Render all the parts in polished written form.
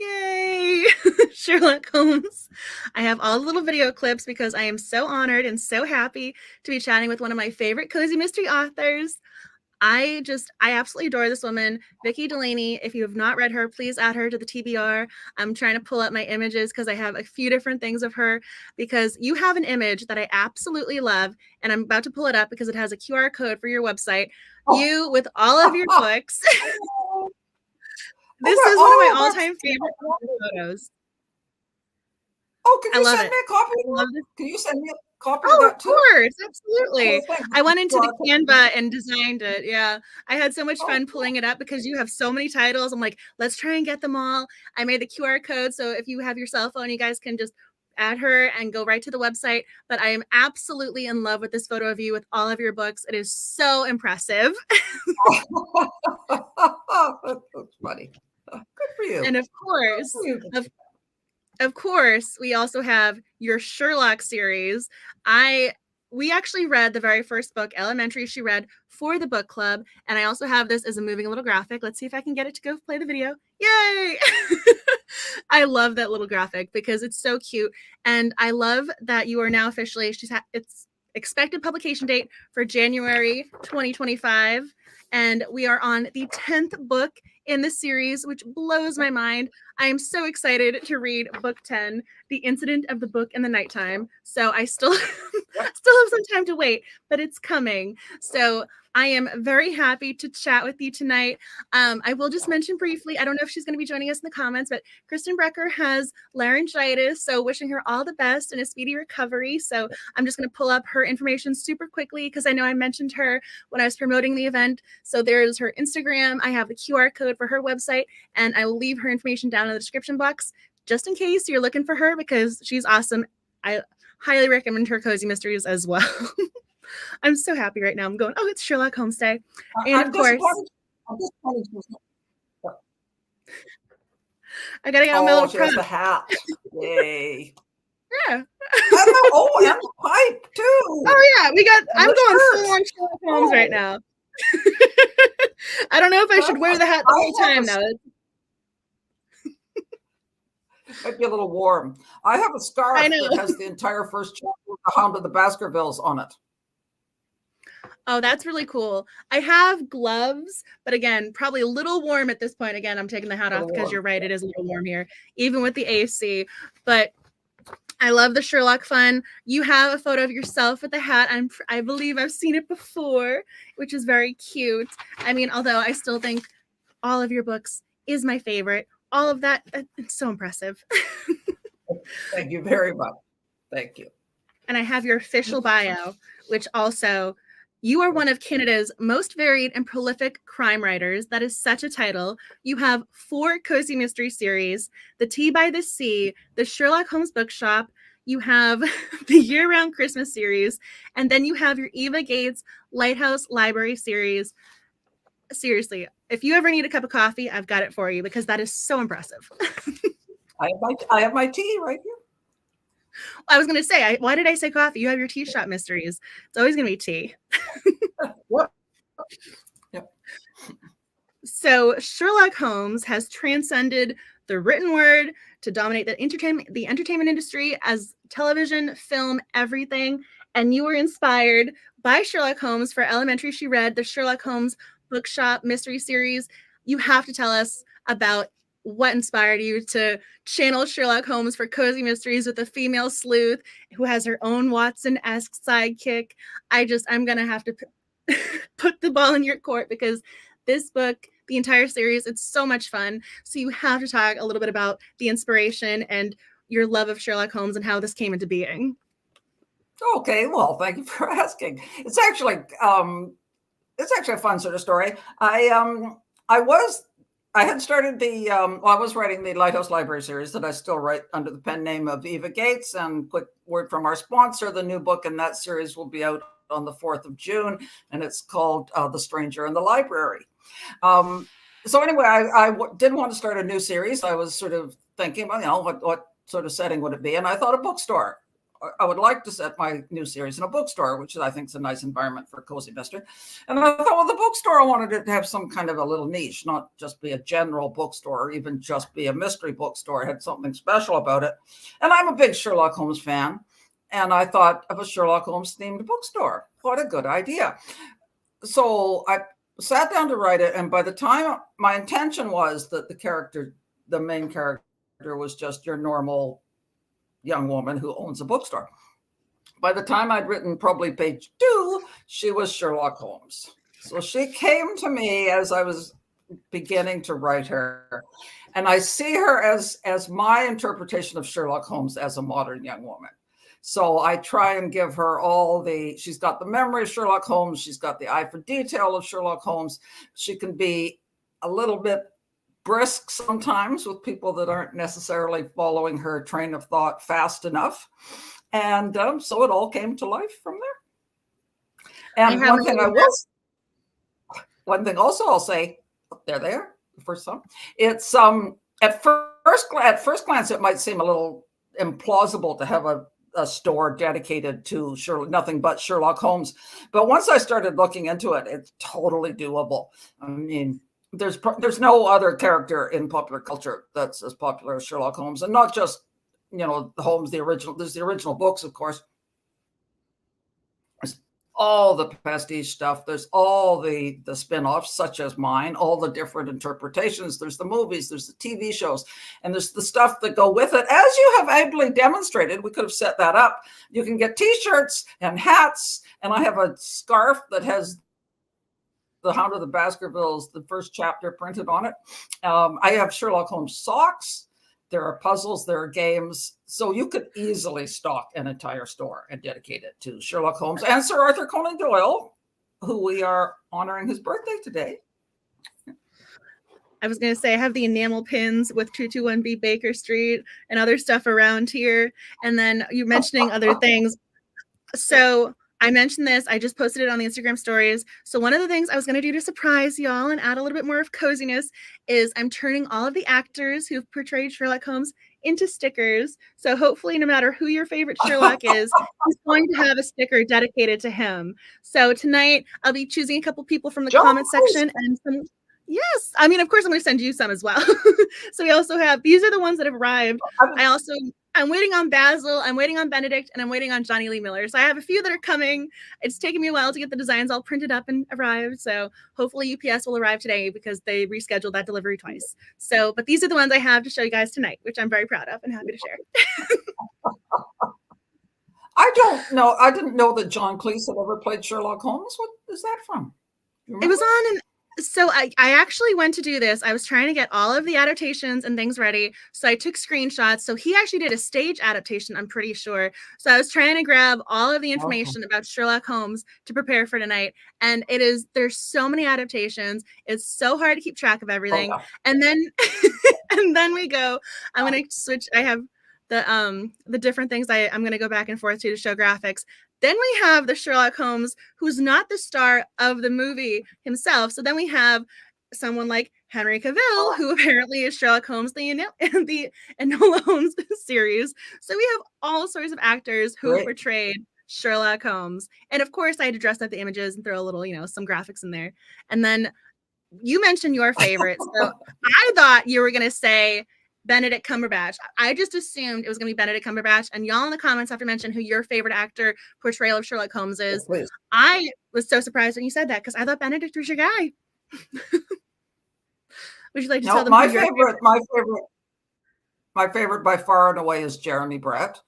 Yay! Sherlock Holmes. I have all the little video clips because I am so honored and so happy to be chatting with one of my favorite cozy mystery authors. I absolutely adore this woman, Vicki Delany. If you have not read her, please add her to the TBR. I'm trying to pull up my images because I have a few different things of her, because you have an image that I absolutely love, and I'm about to pull it up because it has a QR code for your website. You with all of your books. This is one of my all-time favorite photos. Oh, can you send me a copy of that? Can you send me a copy of that too? Of course, absolutely. I went into the Canva and designed it. Yeah, I had so much fun pulling it up because you have so many titles. I'm like, let's try and get them all. I made the QR code, so if you have your cell phone, you guys can just add her and go right to the website. But I am absolutely in love with this photo of you with all of your books. It is so impressive. That's funny. Good for you. And of course, we also have your Sherlock series. We actually read the very first book, Elementary, she read for the book club. And I also have this as a moving little graphic. Let's see if I can get it to go play the video. Yay! I love that little graphic because it's so cute. And I love that you are now officially, it's expected publication date for January 2025. And we are on the 10th book in the series, which blows my mind. I am so excited to read book 10, The Incident of the Book in the Nighttime. So I still have some time to wait, but it's coming. So I am very happy to chat with you tonight. I will just mention briefly, I don't know if she's going to be joining us in the comments, but Kristen Brecker has laryngitis, so wishing her all the best and a speedy recovery. So I'm just going to pull up her information super quickly because I know I mentioned her when I was promoting the event. So there's her Instagram. I have the QR code for her website, and I will leave her information down in the description box just in case you're looking for her because she's awesome. I highly recommend her cozy mysteries as well. I'm so happy right now. I'm going, oh, it's Sherlock Holmes Day. And of course, I gotta get on my little she has the hat. Yay. Yeah. And the pipe too. Oh yeah, I'm going full on Sherlock Holmes right now. I don't know if I should wear the hat the whole time though. Might be a little warm. I have a scarf that has the entire first chapter of The Hound of the Baskervilles on it. Oh, that's really cool. I have gloves, but again, probably a little warm at this point. Again, I'm taking the hat off because you're right. It is a little warm here, even with the AC. But I love the Sherlock fun. You have a photo of yourself with the hat. I believe I've seen it before, which is very cute. I mean, although I still think all of your books is my favorite. All of that, it's so impressive. Thank you very much. Thank you. And I have your official bio, which also, you are one of Canada's most varied and prolific crime writers. That is such a title. You have 4 cozy mystery series, The Tea by the Sea, the Sherlock Holmes Bookshop. You have the year-round Christmas series, and then you have your Eva Gates Lighthouse Library series. Seriously, if you ever need a cup of coffee, I've got it for you because that is so impressive. I have my tea right here. I was going to say, why did I say coffee? You have your tea shop mysteries. It's always going to be tea. What? Yep. So Sherlock Holmes has transcended the written word to dominate the entertainment industry as television, film, everything. And you were inspired by Sherlock Holmes for Elementary. She read the Sherlock Holmes Bookshop mystery series. You have to tell us about what inspired you to channel Sherlock Holmes for cozy mysteries with a female sleuth who has her own Watson-esque sidekick. I'm going to have to put the ball in your court because this book, the entire series, it's so much fun. So you have to talk a little bit about the inspiration and your love of Sherlock Holmes and how this came into being. Okay, well, thank you for asking. It's actually a fun sort of story. I had started I was writing the Lighthouse Library series that I still write under the pen name of Eva Gates. And quick word from our sponsor, the new book in that series will be out on the 4th of June, and it's called The Stranger in the Library. So anyway, I did want to start a new series. I was sort of thinking, well, what sort of setting would it be? And I thought a bookstore I would like to set my new series in a bookstore, which I think is a nice environment for a cozy mystery. And I thought, well, the bookstore, I wanted it to have some kind of a little niche, not just be a general bookstore or even just be a mystery bookstore. It had something special about it. And I'm a big Sherlock Holmes fan. And I thought of a Sherlock Holmes themed bookstore. What a good idea. So I sat down to write it. And by the time, my intention was that the main character was just your normal young woman who owns a bookstore. By the time I'd written probably page 2, she was Sherlock Holmes. So she came to me as I was beginning to write her. And I see her as my interpretation of Sherlock Holmes as a modern young woman. So I try and give her she's got the memory of Sherlock Holmes. She's got the eye for detail of Sherlock Holmes. She can be a little bit brisk sometimes with people that aren't necessarily following her train of thought fast enough. And so it all came to life from there. And one thing also I'll say, there they are, the first song. It's at first glance, it might seem a little implausible to have a store dedicated to nothing but Sherlock Holmes. But once I started looking into it, it's totally doable. I mean, there's no other character in popular culture that's as popular as Sherlock Holmes, and not just Holmes the original. There's the original books, of course. There's all the pastiche stuff. There's all the spin-offs, such as mine. All the different interpretations. There's the movies. There's the TV shows, and there's the stuff that go with it. As you have ably demonstrated, we could have set that up. You can get T-shirts and hats, and I have a scarf that has the Hound of the Baskervilles, the first chapter printed on it. I have Sherlock Holmes socks. There are puzzles, there are games. So you could easily stock an entire store and dedicate it to Sherlock Holmes and Sir Arthur Conan Doyle, who we are honoring his birthday today. I was going to say, I have the enamel pins with 221B Baker Street and other stuff around here. And then you mentioning other things. So I mentioned this. I just posted it on the Instagram stories. So one of the things I was going to do to surprise y'all and add a little bit more of coziness is I'm turning all of the actors who've portrayed Sherlock Holmes into stickers. So hopefully, no matter who your favorite Sherlock is, he's going to have a sticker dedicated to him. So tonight, I'll be choosing a couple people from the comment section and some. Yes. I mean, of course, I'm going to send you some as well. So we also have, these are the ones that have arrived. I'm waiting on Basil, I'm waiting on Benedict, and I'm waiting on Johnny Lee Miller. So I have a few that are coming. It's taken me a while to get the designs all printed up and arrived. So hopefully UPS will arrive today because they rescheduled that delivery twice. So, but these are the ones I have to show you guys tonight, which I'm very proud of and happy to share. I don't know. I didn't know that John Cleese had ever played Sherlock Holmes. What is that from? It was on so I actually went to do this. I was trying to get all of the adaptations and things ready. So I took screenshots. So he actually did a stage adaptation, I'm pretty sure. So I was trying to grab all of the information about Sherlock Holmes to prepare for tonight. And there's so many adaptations. It's so hard to keep track of everything. And then and then we go, I'm going to switch. I have the different things I'm going to go back and forth to show graphics. Then we have the Sherlock Holmes, who's not the star of the movie himself. So then we have someone like Henry Cavill, who apparently is Sherlock Holmes, the Enola Holmes series. So we have all sorts of actors who portrayed Sherlock Holmes. And of course, I had to dress up the images and throw a little, some graphics in there. And then you mentioned your favorites. So I thought you were going to say Benedict Cumberbatch. I just assumed it was going to be Benedict Cumberbatch, and y'all in the comments have to mention who your favorite actor portrayal of Sherlock Holmes is. Oh, I was so surprised when you said that because I thought Benedict was your guy. Would you like to tell them my favorite by far and away is Jeremy Brett.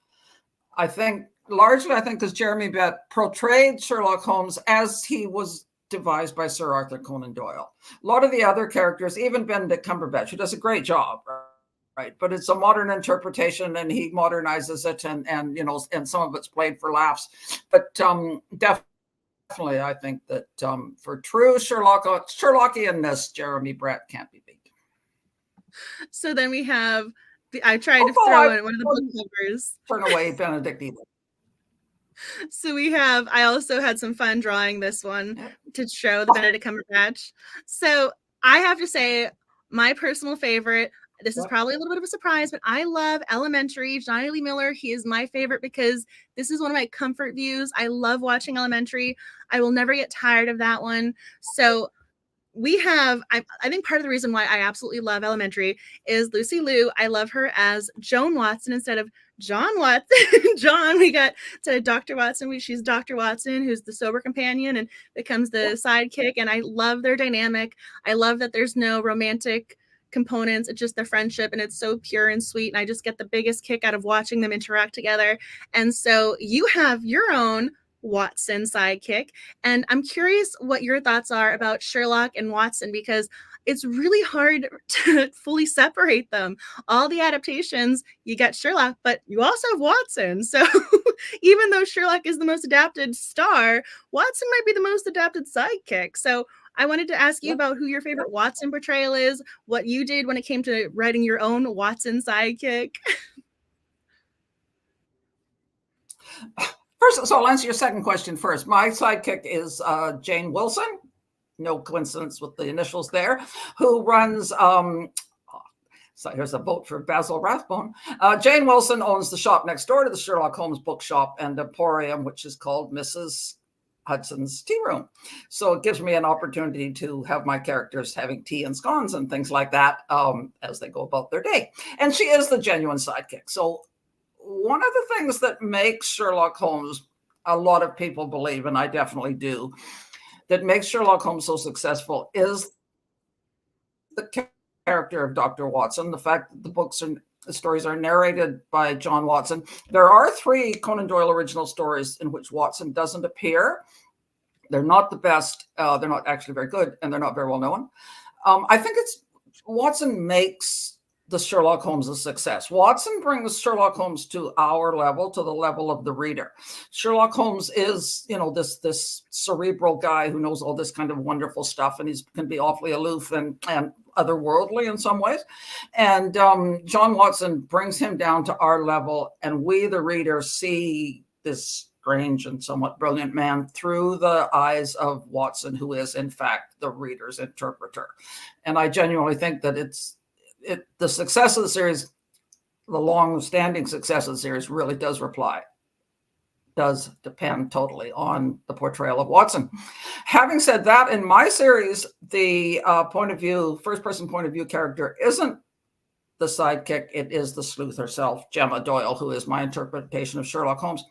I think because Jeremy Brett portrayed Sherlock Holmes as he was devised by Sir Arthur Conan Doyle. A lot of the other characters, even Benedict Cumberbatch, who does a great job, right? But it's a modern interpretation, and he modernizes it, and some of it's played for laughs. But definitely, I think that for true Sherlockianness, Jeremy Brett can't be beat. So then we have I tried to throw in one of the book covers. Turn away Benedict either. So I also had some fun drawing this one to show the Benedict Cumberbatch. So I have to say, my personal favorite, This is probably a little bit of a surprise, but I love Elementary. Johnny Lee Miller, he is my favorite because this is one of my comfort views. I love watching Elementary. I will never get tired of that one. So we have, I think part of the reason why I absolutely love Elementary is Lucy Liu. I love her as Joan Watson instead of John Watson. John, we got to Dr. Watson. She's Dr. Watson, who's the sober companion and becomes the sidekick. And I love their dynamic. I love that there's no romantic components. It's just their friendship, and it's so pure and sweet. And I just get the biggest kick out of watching them interact together. And so you have your own Watson sidekick. And I'm curious what your thoughts are about Sherlock and Watson, because it's really hard to fully separate them. All the adaptations, you get Sherlock, but you also have Watson. So even though Sherlock is the most adapted star, Watson might be the most adapted sidekick. So I wanted to ask you about who your favorite Watson portrayal is, what you did when it came to writing your own Watson sidekick. First, so I'll answer your second question first. My sidekick is Jane Wilson, no coincidence with the initials there, who runs, so here's a vote for Basil Rathbone. Jane Wilson owns the shop next door to the Sherlock Holmes Bookshop and Emporium, which is called Mrs. Hudson's Tea Room. So it gives me an opportunity to have my characters having tea and scones and things like that as they go about their day. And she is the genuine sidekick. So one of the things that makes Sherlock Holmes, a lot of people believe, and I definitely do, that makes Sherlock Holmes so successful is the character of Dr. Watson, the fact that the stories are narrated by John Watson. There are 3 Conan Doyle original stories in which Watson doesn't appear. They're not the best. They're not actually very good, and they're not very well known. I think Watson makes the Sherlock Holmes a success. Watson brings Sherlock Holmes to our level, to the level of the reader. Sherlock Holmes is, this cerebral guy who knows all this kind of wonderful stuff, and he can be awfully aloof and otherworldly in some ways. And John Watson brings him down to our level, and we, the reader, see this strange and somewhat brilliant man through the eyes of Watson, who is, in fact, the reader's interpreter. And I genuinely think that the success of the series, the long-standing success of the series, really does depend totally on the portrayal of Watson. Having said that, in my series, the first-person point of view character isn't the sidekick. It is the sleuth herself, Gemma Doyle, who is my interpretation of Sherlock Holmes.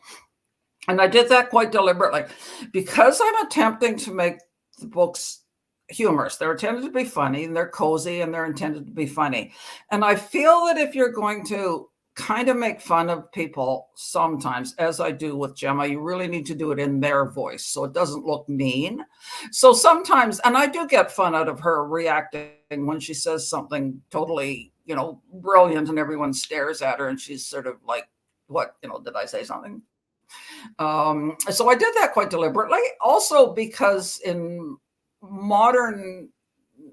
And I did that quite deliberately because I'm attempting to make the books humorous. They're intended to be funny, and they're cozy, and they're intended to be funny. And I feel that if you're going to kind of make fun of people sometimes, as I do with Gemma, you really need to do it in their voice so it doesn't look mean. So sometimes, and I do get fun out of her reacting when she says something totally, brilliant, and everyone stares at her and she's sort of like, what, did I say something? So I did that quite deliberately. Also because in modern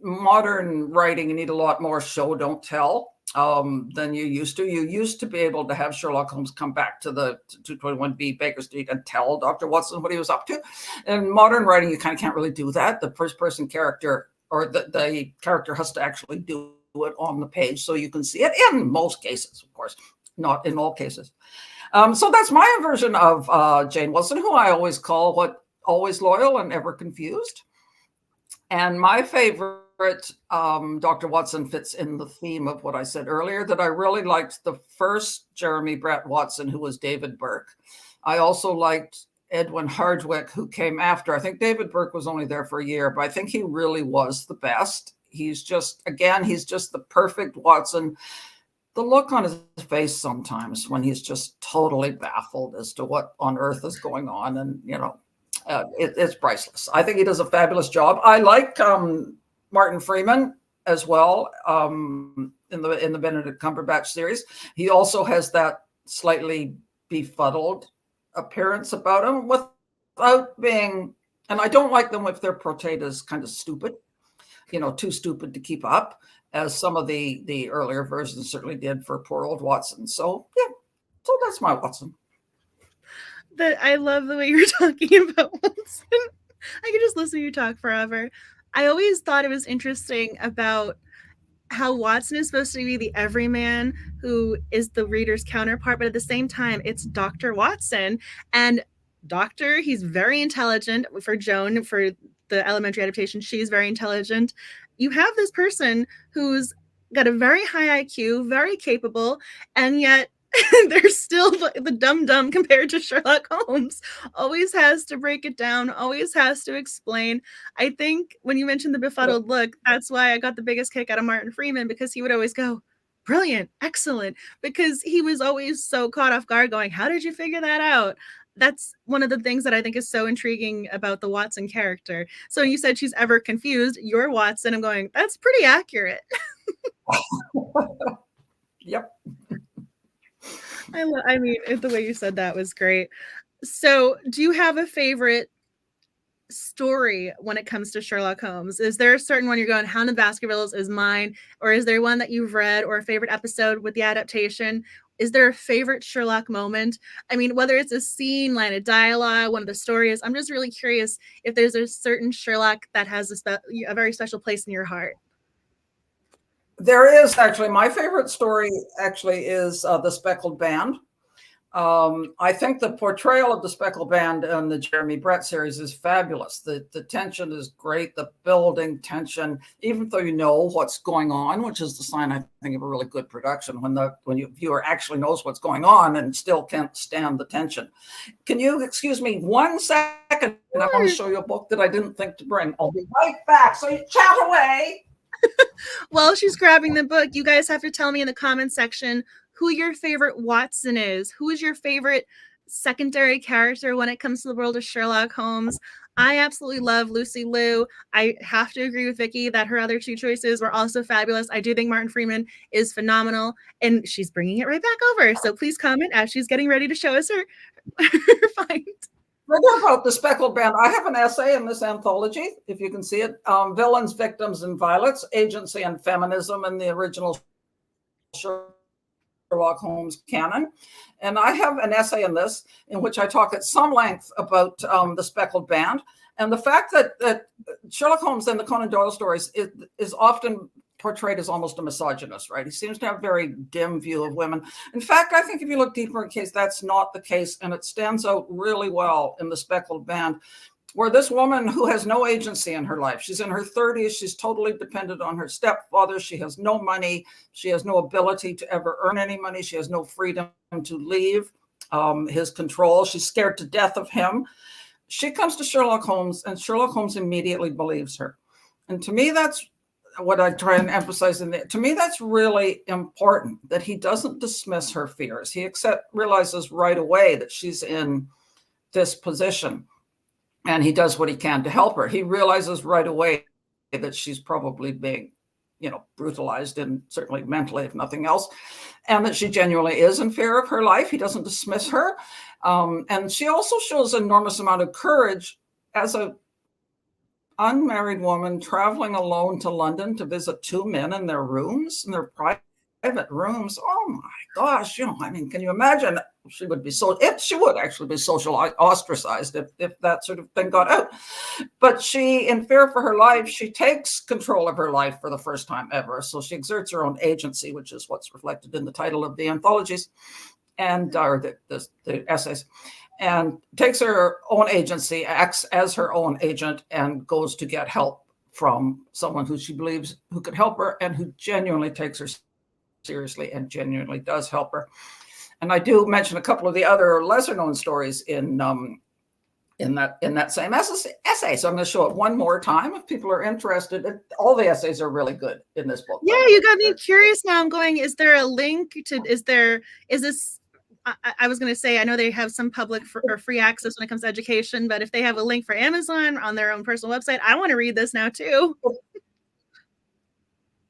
writing, you need a lot more show don't tell than you used to. You used to be able to have Sherlock Holmes come back to the 221B Baker Street and tell Dr. Watson what he was up to. In modern writing, you kind of can't really do that. The first person character, or the character, has to actually do it on the page so you can see it, in most cases, of course, not in all cases. So that's my version of Jane Wilson, who I always call always loyal and ever confused. And my favorite Dr. Watson fits in the theme of what I said earlier, that I really liked the first Jeremy Brett Watson, who was David Burke. I also liked Edwin Hardwicke, who came after. I think David Burke was only there for a year, but I think he really was the best. He's just the perfect Watson. The look on his face sometimes when he's just totally baffled as to what on earth is going on, and it's priceless. I think he does a fabulous job. I like Martin Freeman as well in the Benedict Cumberbatch series. He also has that slightly befuddled appearance about him without being, and I don't like them if they're portrayed as kind of stupid, too stupid to keep up, as some of the earlier versions certainly did for poor old Watson. So that's my Watson. I love the way you're talking about Watson. I could just listen to you talk forever. I always thought it was interesting about how Watson is supposed to be the everyman who is the reader's counterpart, but at the same time, it's Dr. Watson. And Doctor, he's very intelligent. For Joan, for the elementary adaptation, she's very intelligent. You have this person who's got a very high IQ, very capable, and yet they're still the dumb compared to Sherlock Holmes. Always has to break it down, always has to explain. I think when you mentioned the befuddled look, that's why I got the biggest kick out of Martin Freeman, because he would always go, brilliant, excellent, because he was always so caught off guard going, how did you figure that out? That's one of the things that I think is so intriguing about the Watson character. So you said she's ever confused. You're Watson. I'm going, that's pretty accurate. Yep. I mean, the way you said that was great. So do you have a favorite story when it comes to Sherlock Holmes? Is there a certain one you're going, Hound of Baskervilles is mine? Or is there one that you've read or a favorite episode with the adaptation? Is there a favorite Sherlock moment? I mean, whether it's a scene, line of dialogue, one of the stories, I'm just really curious if there's a certain Sherlock that has a very special place in your heart. There is actually, my favorite story actually is The Speckled Band. I think the portrayal of the Speckled Band in the Jeremy Brett series is fabulous. The tension is great, the building tension, even though you know what's going on, which is the sign, I think, of a really good production, when the viewer actually knows what's going on and still can't stand the tension. Can you excuse me 1 second? I want to show you a book that I didn't think to bring. I'll be right back, so you chat away. While she's grabbing the book, you guys have to tell me in the comment section who your favorite Watson is. Who is your favorite secondary character when it comes to the world of Sherlock Holmes? I absolutely love Lucy Liu. I have to agree with Vicki that her other two choices were also fabulous. I do think Martin Freeman is phenomenal, and she's bringing it right back over. So please comment as she's getting ready to show us her find. About the Speckled Band, I have an essay in this anthology, if you can see it, Villains, Victims, and Violets, Agency and Feminism in the original Sherlock Holmes canon. And I have an essay in this in which I talk at some length about the Speckled Band, and the fact that Sherlock Holmes and the Conan Doyle stories is often portrayed as almost a misogynist, right? He seems to have a very dim view of women. In fact, I think if you look deeper in the case, that's not the case, and it stands out really well in the Speckled Band, where this woman who has no agency in her life, she's in her 30s, she's totally dependent on her stepfather, she has no money, she has no ability to ever earn any money, she has no freedom to leave his control, she's scared to death of him. She comes to Sherlock Holmes, and Sherlock Holmes immediately believes her. And to me, that's what I try and emphasize in there. To me, that's really important, that he doesn't dismiss her fears. He realizes right away that she's in this position, and he does what he can to help her. He realizes right away that she's probably being, brutalized, and certainly mentally, if nothing else, and that she genuinely is in fear of her life. He doesn't dismiss her. And she also shows an enormous amount of courage as a unmarried woman traveling alone to London to visit two men in their rooms, in their private rooms. Oh my gosh, can you imagine? She would actually be socially ostracized if that sort of thing got out. But she, in fear for her life, she takes control of her life for the first time ever. So she exerts her own agency, which is what's reflected in the title of the anthologies or the essays, and takes her own agency, acts as her own agent, and goes to get help from someone who she believes who could help her and who genuinely takes her seriously and genuinely does help her. And I do mention a couple of the other lesser known stories in that same essay. So I'm going to show it one more time if people are interested. All the essays are really good in this book. Yeah, you got me curious now. I'm going, is there a link to, is this, I was going to say, I know they have some public or free access when it comes to education, but if they have a link for Amazon on their own personal website, I want to read this now too.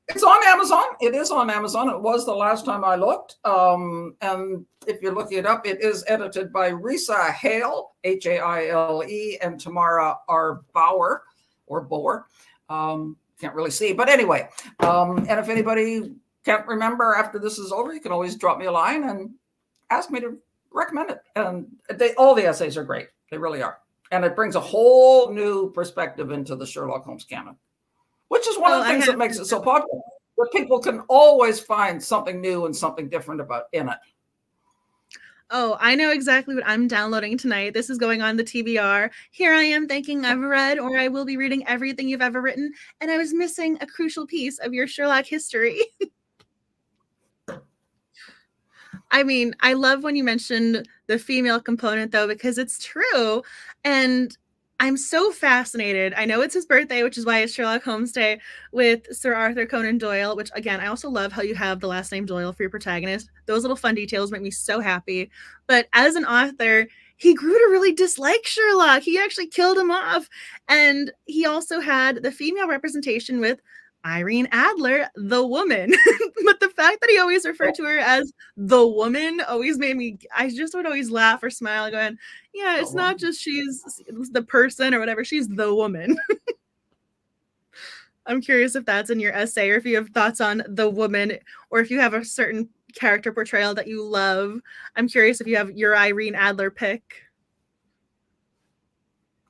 It's on Amazon. It is on Amazon. It was the last time I looked. And if you're looking it up, it is edited by Risa Hale, Haile, and Tamara R. Bauer, or Boer. Can't really see. But anyway, and if anybody can't remember after this is over, you can always drop me a line and ask me to recommend it. And all the essays are great. They really are. And it brings a whole new perspective into the Sherlock Holmes canon, which is one of the things that makes it so popular. but people can always find something new and something different about in it. Oh, I know exactly what I'm downloading tonight. This is going on the TBR. Here I am thinking I've read or I will be reading everything you've ever written, and I was missing a crucial piece of your Sherlock history. I mean, I love when you mentioned the female component, though, because it's true. And I'm so fascinated. I know it's his birthday, which is why it's Sherlock Holmes Day, with Sir Arthur Conan Doyle, which, again, I also love how you have the last name Doyle for your protagonist. Those little fun details make me so happy. But as an author, he grew to really dislike Sherlock. He actually killed him off. And he also had the female representation with Irene Adler, the woman. But the fact that he always referred to her as the woman always made me, I just would always laugh or smile going, yeah, it's not just she's the person or whatever, she's the woman. I'm curious if that's in your essay or if you have thoughts on the woman or if you have a certain character portrayal that you love. I'm curious if you have your Irene Adler pick.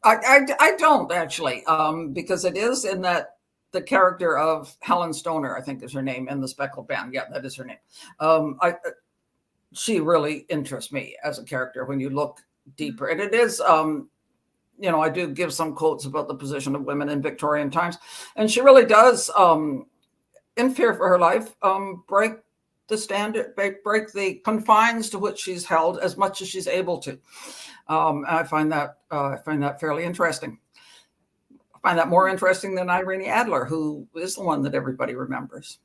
I don't actually, because it is in that the character of Helen Stoner, I think is her name, in the Speckled Band. Yeah, that is her name. She really interests me as a character when you look deeper. And it is, I do give some quotes about the position of women in Victorian times. And she really does, in fear for her life, break the standard, break the confines to which she's held as much as she's able to. I find that fairly interesting. I find that more interesting than Irene Adler, who is the one that everybody remembers.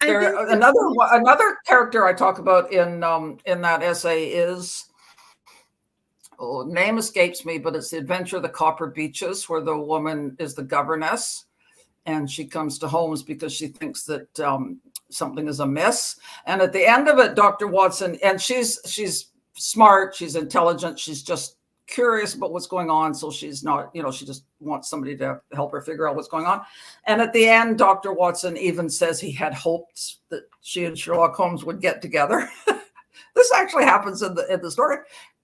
Another character I talk about in that essay is, name escapes me, but it's The Adventure of the Copper Beeches, where the woman is the governess, and she comes to Holmes because she thinks that something is amiss. And at the end of it, Dr. Watson, and she's smart, she's intelligent, she's just curious about what's going on. So she's not, she just wants somebody to help her figure out what's going on. And at the end, Dr. Watson even says he had hoped that she and Sherlock Holmes would get together. This actually happens in the story.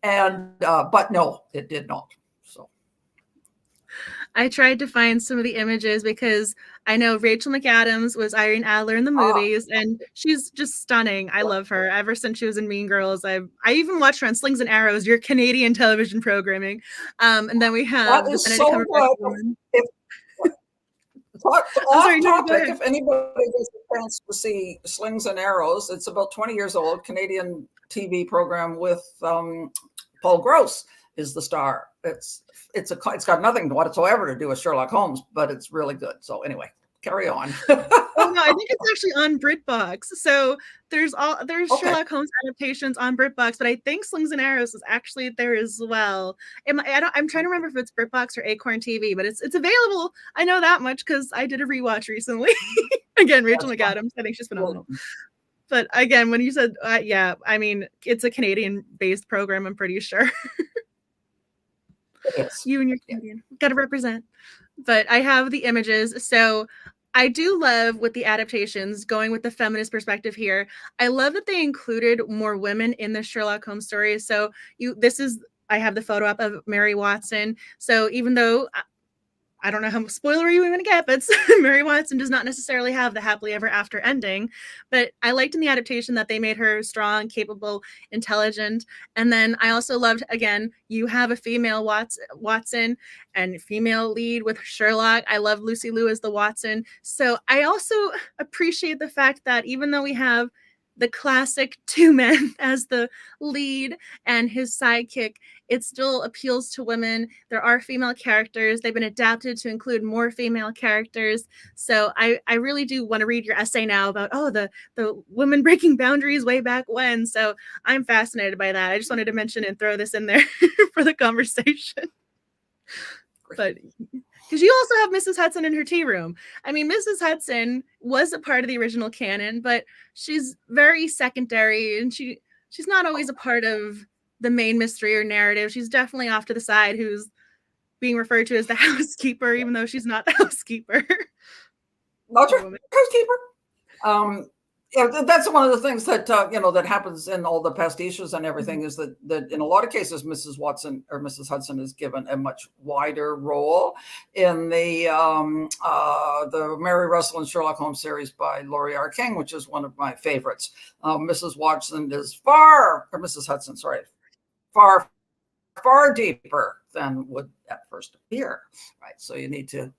And, but no, it did not. So I tried to find some of the images because I know Rachel McAdams was Irene Adler in the movies, and she's just stunning. I love her. Ever since she was in Mean Girls, I even watched her on Slings and Arrows, your Canadian television programming. And then we have that is so good. If anybody gets a chance to see Slings and Arrows, it's about 20 years old, Canadian TV program with Paul Gross is the star. It's got nothing whatsoever to do with Sherlock Holmes, but it's really good. So anyway, carry on. Oh no, I think it's actually on BritBox. So there's Sherlock Holmes adaptations on BritBox, but I think Slings and Arrows is actually there as well. I'm trying to remember if it's BritBox or Acorn TV, but it's available. I know that much because I did a rewatch recently. Again, Rachel McAdams. I think she's phenomenal. But again, when you said, yeah, I mean, it's a Canadian-based program, I'm pretty sure. You and your Canadian. Got to represent. But I have the images. So I do love with the adaptations, going with the feminist perspective here. I love that they included more women in the Sherlock Holmes stories. So I have the photo up of Mary Watson. So even though I don't know how spoilery you're going to get, but Mary Watson does not necessarily have the happily ever after ending. But I liked in the adaptation that they made her strong, capable, intelligent. And then I also loved, again, you have a female Watson and female lead with Sherlock. I love Lucy Liu as the Watson. So I also appreciate the fact that even though we have the classic two men as the lead and his sidekick, it still appeals to women. There are female characters. They've been adapted to include more female characters. So I really do want to read your essay now about, the women breaking boundaries way back when. So I'm fascinated by that. I just wanted to mention and throw this in there for the conversation. But because you also have Mrs. Hudson in her tea room. I mean, Mrs. Hudson was a part of the original canon, but she's very secondary, and she's not always a part of the main mystery or narrative. She's definitely off to the side, who's being referred to as the housekeeper, even though she's not the housekeeper. Not your housekeeper. Yeah, that's one of the things that that happens in all the pastiches and everything, is that in a lot of cases Mrs. Watson or Mrs. Hudson is given a much wider role. In the Mary Russell and Sherlock Holmes series by Laurie R. King, which is one of my favorites, Mrs. Watson is Mrs. Hudson, sorry, far deeper than would at first appear, right? So you need to,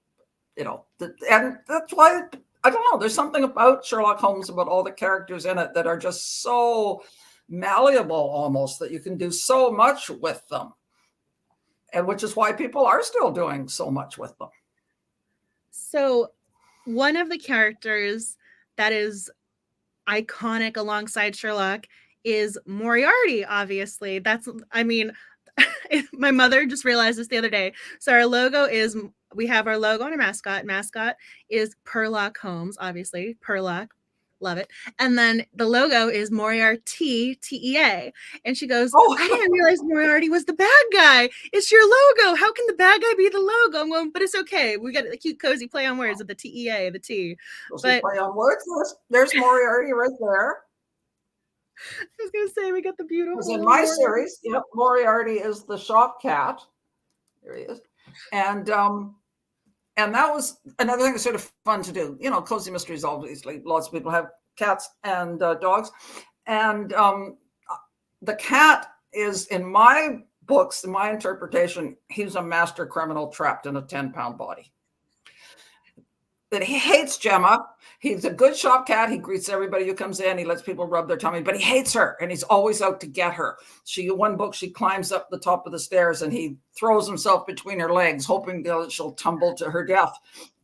and that's why, I don't know, there's something about Sherlock Holmes, about all the characters in it, that are just so malleable almost, that you can do so much with them. And which is why people are still doing so much with them. So one of the characters that is iconic alongside Sherlock is Moriarty, obviously. My mother just realized this the other day. So we have our logo and our mascot. Mascot is Sherlock Holmes, obviously. Sherlock, love it. And then the logo is Moriarty, TEA. And she goes, I didn't realize Moriarty was the bad guy. It's your logo. How can the bad guy be the logo? I'm going, but it's okay. We got a cute, cozy play on words with the TEA, the T. Play on words. There's Moriarty right there. I was going to say, we got the beautiful. In my series, Moriarty is the shop cat. There he is. And that was another thing that's sort of fun to do. Cozy mysteries, obviously, lots of people have cats and dogs. And the cat is, in my books, in my interpretation, he's a master criminal trapped in a 10-pound body. That he hates Gemma. He's a good shop cat. He greets everybody who comes in. He lets people rub their tummy, but he hates her, and he's always out to get her. One book, she climbs up the top of the stairs, and he throws himself between her legs, hoping that she'll tumble to her death,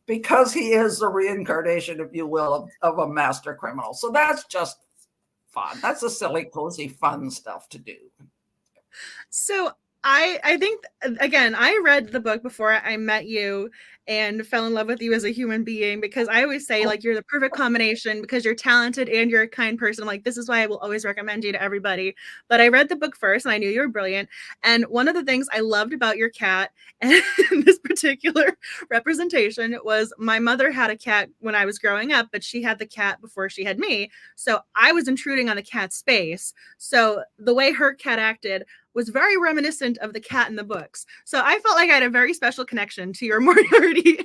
because he is the reincarnation, if you will, of a master criminal. So that's just fun. That's the silly, cozy, fun stuff to do. So I think, again, I read the book before I met you and fell in love with you as a human being, because I always say, like, you're the perfect combination, because you're talented and you're a kind person. I'm like, this is why I will always recommend you to everybody. But I read the book first, and I knew you were brilliant. And one of the things I loved about your cat, and this particular representation, was my mother had a cat when I was growing up, but she had the cat before she had me. So I was intruding on the cat's space. So the way her cat acted was very reminiscent of the cat in the books. So I felt like I had a very special connection to your Moriarty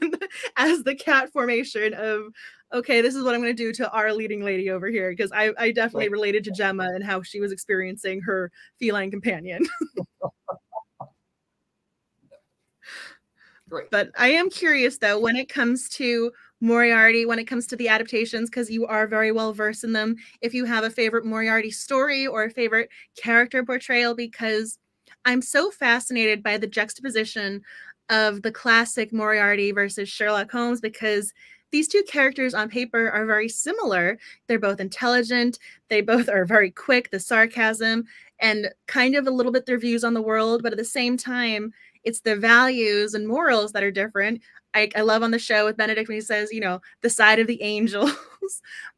as the cat formation of, okay, this is what I'm going to do to our leading lady over here, because I definitely related to Gemma and how she was experiencing her feline companion. Great. But I am curious, though, when it comes to Moriarty, when it comes to the adaptations, because you are very well versed in them, if you have a favorite Moriarty story or a favorite character portrayal, because I'm so fascinated by the juxtaposition of the classic Moriarty versus Sherlock Holmes, because these two characters on paper are very similar. They're both intelligent. They both are very quick, the sarcasm, and kind of a little bit their views on the world. But at the same time, it's their values and morals that are different. I love on the show with Benedict when he says, the side of the angels.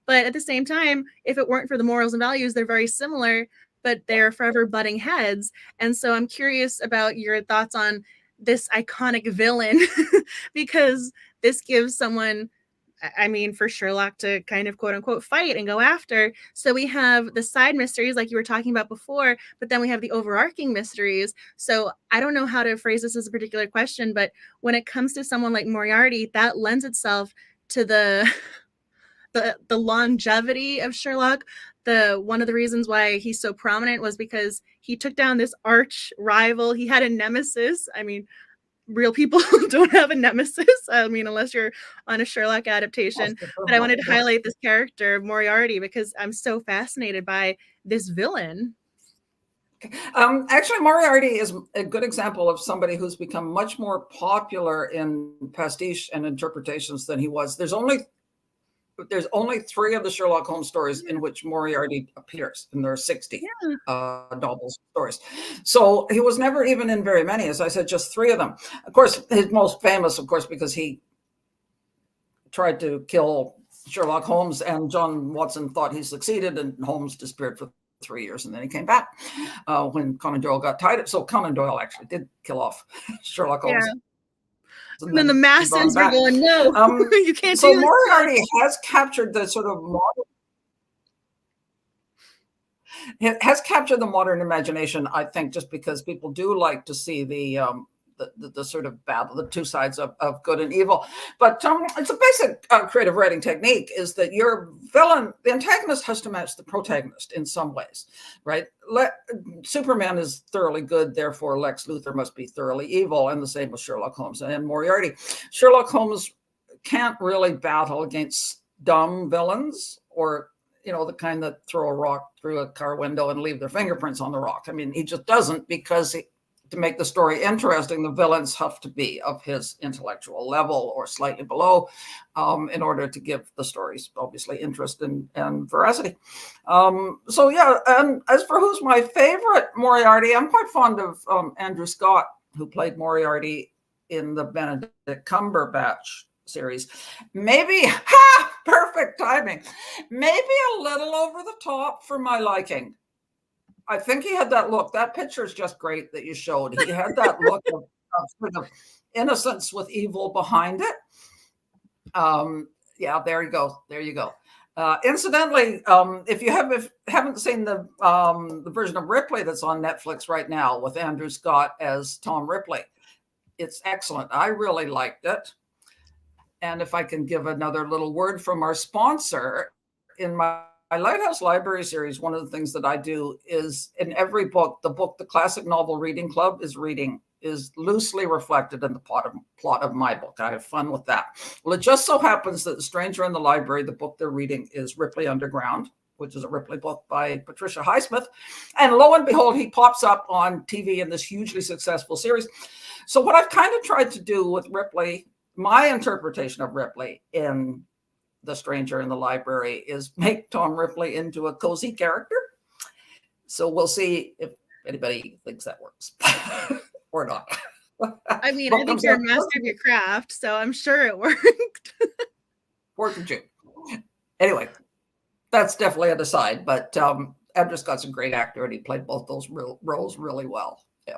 But at the same time, if it weren't for the morals and values, they're very similar, but they're forever butting heads. And so I'm curious about your thoughts on this iconic villain, because this gives someone, for Sherlock to kind of quote unquote fight and go after. So we have the side mysteries like you were talking about before, but then we have the overarching mysteries. So I don't know how to phrase this as a particular question, but when it comes to someone like Moriarty, that lends itself to the longevity of Sherlock. One of the reasons why he's so prominent was because he took down this arch rival. He had a nemesis. Real people don't have a nemesis. Unless you're on a Sherlock adaptation. But I wanted to highlight this character of Moriarty because I'm so fascinated by this villain. Actually, Moriarty is a good example of somebody who's become much more popular in pastiche and interpretations than he was. There's only 3 of the Sherlock Holmes stories in which Moriarty appears, and there are 60 novels stories. So he was never even in very many, as I said, just 3 of them. Of course, his most famous, because he tried to kill Sherlock Holmes, and John Watson thought he succeeded, and Holmes disappeared for 3 years, and then he came back when Conan Doyle got tied up. So Conan Doyle actually did kill off Sherlock Holmes. Yeah. And then the masses were going, no, you can't so do this. Moriarty has captured the sort of model. It has captured the modern imagination, I think, just because people do like to see the sort of battle, the two sides of good and evil. But it's a basic creative writing technique is that your villain, the antagonist has to match the protagonist in some ways, right? Superman is thoroughly good, therefore Lex Luthor must be thoroughly evil, and the same with Sherlock Holmes and Moriarty. Sherlock Holmes can't really battle against dumb villains or the kind that throw a rock through a car window and leave their fingerprints on the rock. I mean, he just doesn't, because to make the story interesting, the villains have to be of his intellectual level or slightly below in order to give the stories, obviously, interest and veracity. So, yeah, and as for who's my favorite Moriarty, I'm quite fond of Andrew Scott, who played Moriarty in the Benedict Cumberbatch series. Maybe, perfect timing, maybe a little over the top for my liking. I think he had that look. That picture is just great that you showed. He had that look of sort of innocence with evil behind it. Yeah, there you go. There you go. Incidentally, if you haven't seen the version of Ripley that's on Netflix right now with Andrew Scott as Tom Ripley, it's excellent. I really liked it. And if I can give another little word from our sponsor, in my Lighthouse Library series, one of the things that I do is in every book, the classic novel reading club is loosely reflected in the plot of my book. I have fun with that. Well, it just so happens that The Stranger in the Library, the book they're reading, is Ripley Underground, which is a Ripley book by Patricia Highsmith. And lo and behold, he pops up on TV in this hugely successful series. So what I've kind of tried to do with Ripley, my interpretation of Ripley in The Stranger in the Library, is make Tom Ripley into a cozy character. So we'll see if anybody thinks that works or not. I mean, I think you're a master of your craft, so I'm sure it worked. 4th of June. Anyway, that's definitely an aside, but Andrew Scott's a great actor, and he played both those roles really well. Yeah.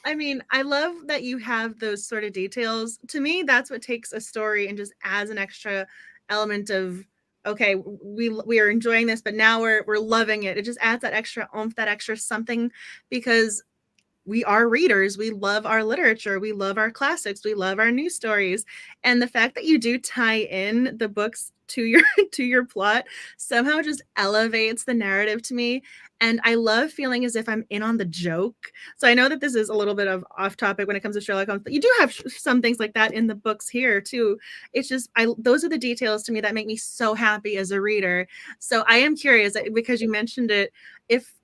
I mean, I love that you have those sort of details. To me, that's what takes a story and just adds an extra element of, okay, we are enjoying this, but now we're loving it. It just adds that extra oomph, that extra something, because we are readers. We love our literature. We love our classics. We love our news stories. And the fact that you do tie in the books to your plot somehow just elevates the narrative to me. And I love feeling as if I'm in on the joke. So I know that this is a little bit of off topic when it comes to Sherlock Holmes, but you do have some things like that in the books here too. It's just, those are the details to me that make me so happy as a reader. So I am curious, because you mentioned it, if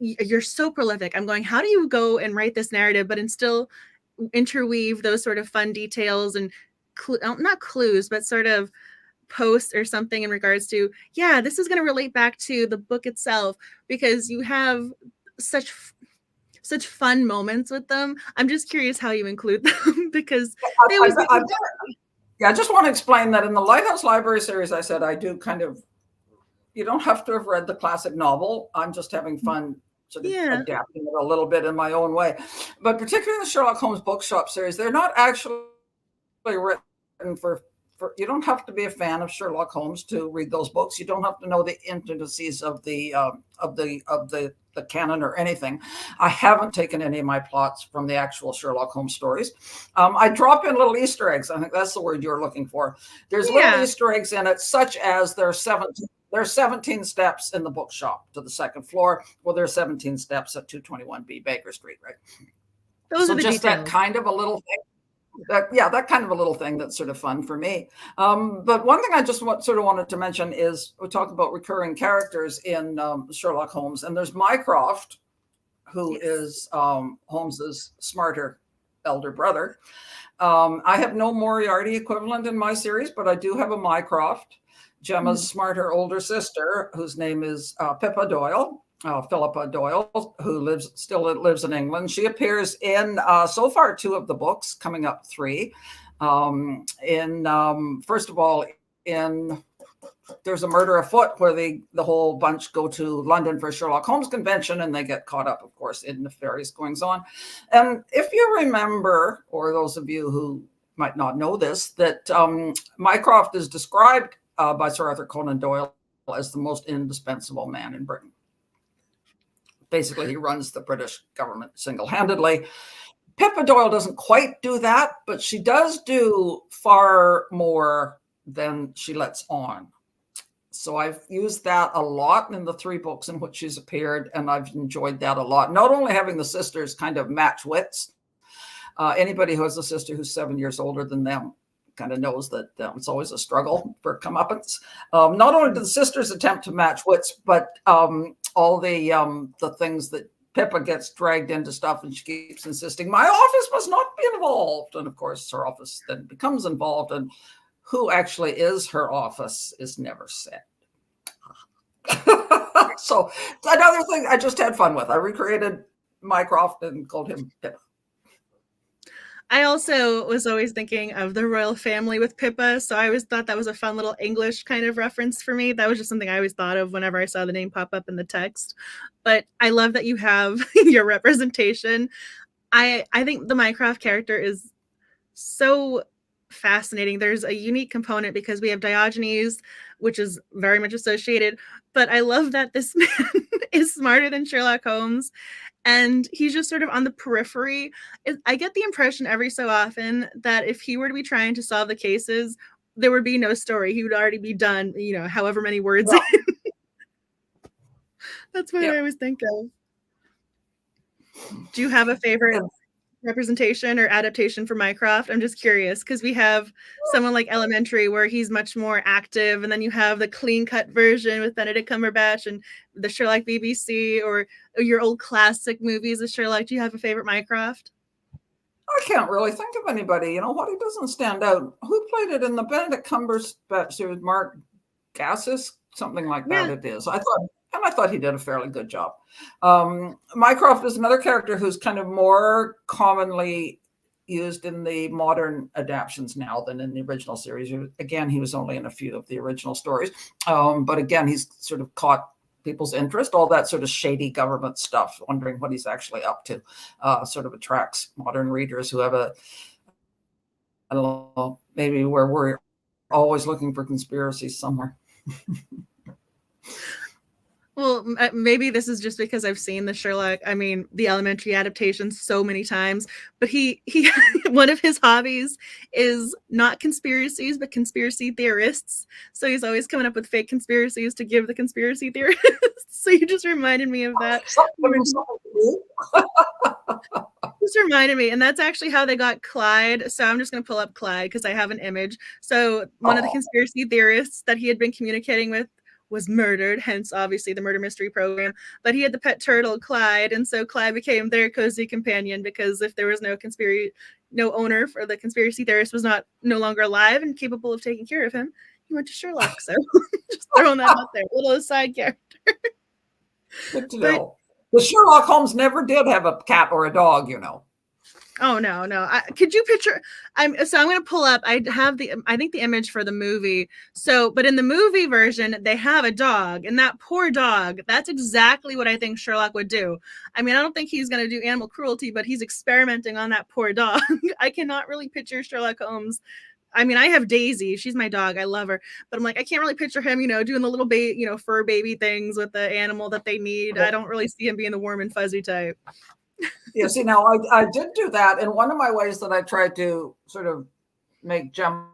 you're so prolific, I'm going, how do you go and write this narrative, but still interweave those sort of fun details and not clues, but sort of posts or something in regards to, yeah, this is going to relate back to the book itself, because you have such fun moments with them. I'm just curious how you include them, because they always I just want to explain that in the Lighthouse Library series, I said I do kind of, you don't have to have read the classic novel. I'm just having fun sort of adapting it a little bit in my own way. But particularly the Sherlock Holmes Bookshop series, they're not actually written for you don't have to be a fan of Sherlock Holmes to read those books. You don't have to know the intricacies of the canon or anything. I haven't taken any of my plots from the actual Sherlock Holmes stories. I drop in little Easter eggs. I think that's the word you're looking for. There's little Easter eggs in it, such as there's 17 steps in the bookshop to the second floor. Well, there's 17 steps at 221B Baker Street, right? Those are the just details. That kind of a little thing. That kind of a little thing that's sort of fun for me. But one thing I just wanted to mention is we talk about recurring characters in Sherlock Holmes, and there's Mycroft, who is Holmes's smarter elder brother. I have no Moriarty equivalent in my series, but I do have a Mycroft, Gemma's smarter older sister, whose name is Philippa Doyle, who still lives in England. She appears in so far 2 of the books, coming up 3. First of all, there's a murder afoot where the whole bunch go to London for a Sherlock Holmes convention, and they get caught up, of course, in nefarious goings on. And if you remember, or those of you who might not know this, that Mycroft is described by Sir Arthur Conan Doyle as the most indispensable man in Britain. Basically, he runs the British government single-handedly. Pippa Doyle doesn't quite do that, but she does do far more than she lets on. So I've used that a lot in the 3 books in which she's appeared, and I've enjoyed that a lot. Not only having the sisters kind of match wits. Anybody who has a sister who's 7 years older than them kind of knows that it's always a struggle for comeuppance. Not only do the sisters attempt to match wits, but all the things that Pippa gets dragged into stuff, and she keeps insisting, my office must not be involved. And of course, her office then becomes involved, and who actually is her office is never said. So another thing I just had fun with. I recreated Mycroft and called him Pippa. I also was always thinking of the royal family with Pippa, so I always thought that was a fun little English kind of reference for me. That was just something I always thought of whenever I saw the name pop up in the text. But I love that you have your representation. I think the Mycroft character is so fascinating. There's a unique component because we have Diogenes, which is very much associated, but I love that this man is smarter than Sherlock Holmes. And he's just sort of on the periphery. I get the impression every so often that if he were to be trying to solve the cases, there would be no story. He would already be done, however many words. Well, That's what I always think of. Do you have a favorite representation or adaptation for Mycroft? I'm just curious because we have someone like Elementary where he's much more active, and then you have the clean cut version with Benedict Cumberbatch and the Sherlock BBC or your old classic movies of Sherlock. Do you have a favorite Mycroft? I can't really think of anybody. What he doesn't stand out. Who played it in the Benedict Cumberbatch series? Mark Gatiss, something like that. Yeah. It is. I thought he did a fairly good job. Mycroft is another character who's kind of more commonly used in the modern adaptations now than in the original series. Again, he was only in a few of the original stories. But again, he's sort of caught people's interest, all that sort of shady government stuff, wondering what he's actually up to, sort of attracts modern readers who have I don't know, maybe where we're always looking for conspiracies somewhere. Well, maybe this is just because I've seen the Elementary adaptation so many times, but he one of his hobbies is not conspiracies, but conspiracy theorists. So he's always coming up with fake conspiracies to give the conspiracy theorists. So you just reminded me of that. Just reminded me, and that's actually how they got Clyde. So I'm just going to pull up Clyde because I have an image. So one of the conspiracy theorists that he had been communicating with was murdered, hence obviously the murder mystery program. But he had the pet turtle, Clyde, and so Clyde became their cozy companion because if there was no owner for the conspiracy theorist was no longer alive and capable of taking care of him, he went to Sherlock. So just throwing that out there, a little aside character. Good to know. But Sherlock Holmes never did have a cat or a dog, Oh no! Could you picture? I'm going to pull up. I have the image for the movie. So, but in the movie version, they have a dog, and that poor dog. That's exactly what I think Sherlock would do. I don't think he's going to do animal cruelty, but he's experimenting on that poor dog. I cannot really picture Sherlock Holmes. I have Daisy. She's my dog. I love her, but I'm like, I can't really picture him, doing the little baby, fur baby things with the animal that they need. I don't really see him being the warm and fuzzy type. Yeah, see, now I did do that. And one of my ways that I tried to sort of make Gemma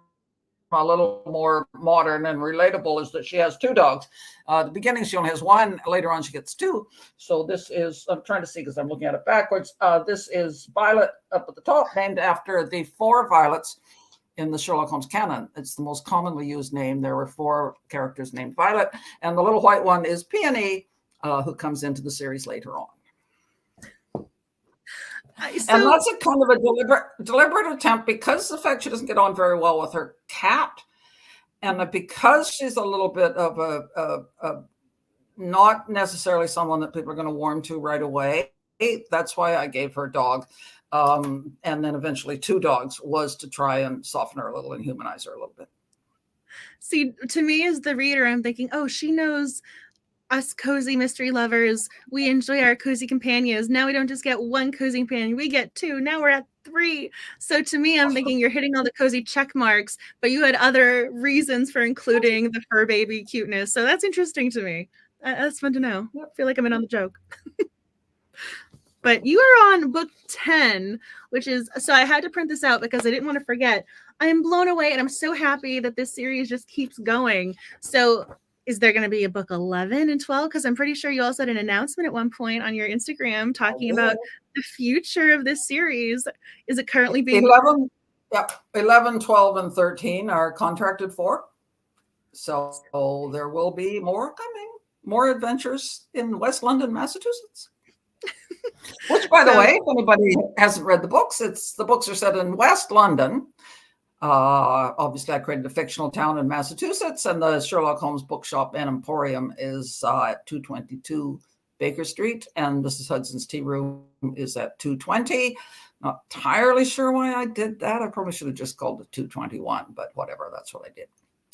a little more modern and relatable is that she has 2 dogs. At the beginning, she only has 1. Later on, she gets 2. So this is, I'm trying to see because I'm looking at it backwards. This is Violet up at the top, named after the 4 Violets in the Sherlock Holmes canon. It's the most commonly used name. There were 4 characters named Violet. And the little white one is Peony, who comes into the series later on. And that's a kind of a deliberate attempt because the fact she doesn't get on very well with her cat, and because she's a little bit of a not necessarily someone that people are going to warm to right away. That's why I gave her a dog, and then eventually 2 dogs, was to try and soften her a little and humanize her a little bit. See, to me as the reader, I'm thinking, oh, she knows us cozy mystery lovers. We enjoy our cozy companions. Now we don't just get 1 cozy companion, we get 2. Now we're at 3. So to me, I'm thinking you're hitting all the cozy check marks, but you had other reasons for including the fur baby cuteness. So that's interesting to me. That's fun to know. I feel like I'm in on the joke. But you are on book 10, which is, so I had to print this out because I didn't want to forget. I am blown away and I'm so happy that this series just keeps going. So is there going to be a book 11 and 12? Because I'm pretty sure you also had an announcement at one point on your Instagram talking about the future of this series. Is it currently being 11? Yep, 11, 12, and 13 are contracted for. So there will be more coming, more adventures in West London, Massachusetts. Which, by the way, if anybody hasn't read the books are set in West London. Obviously, I created a fictional town in Massachusetts, and the Sherlock Holmes Bookshop and Emporium is at 222 Baker Street, and Mrs. Hudson's Tea Room is at 220. Not entirely sure why I did that. I probably should have just called it 221, but whatever, that's what I did.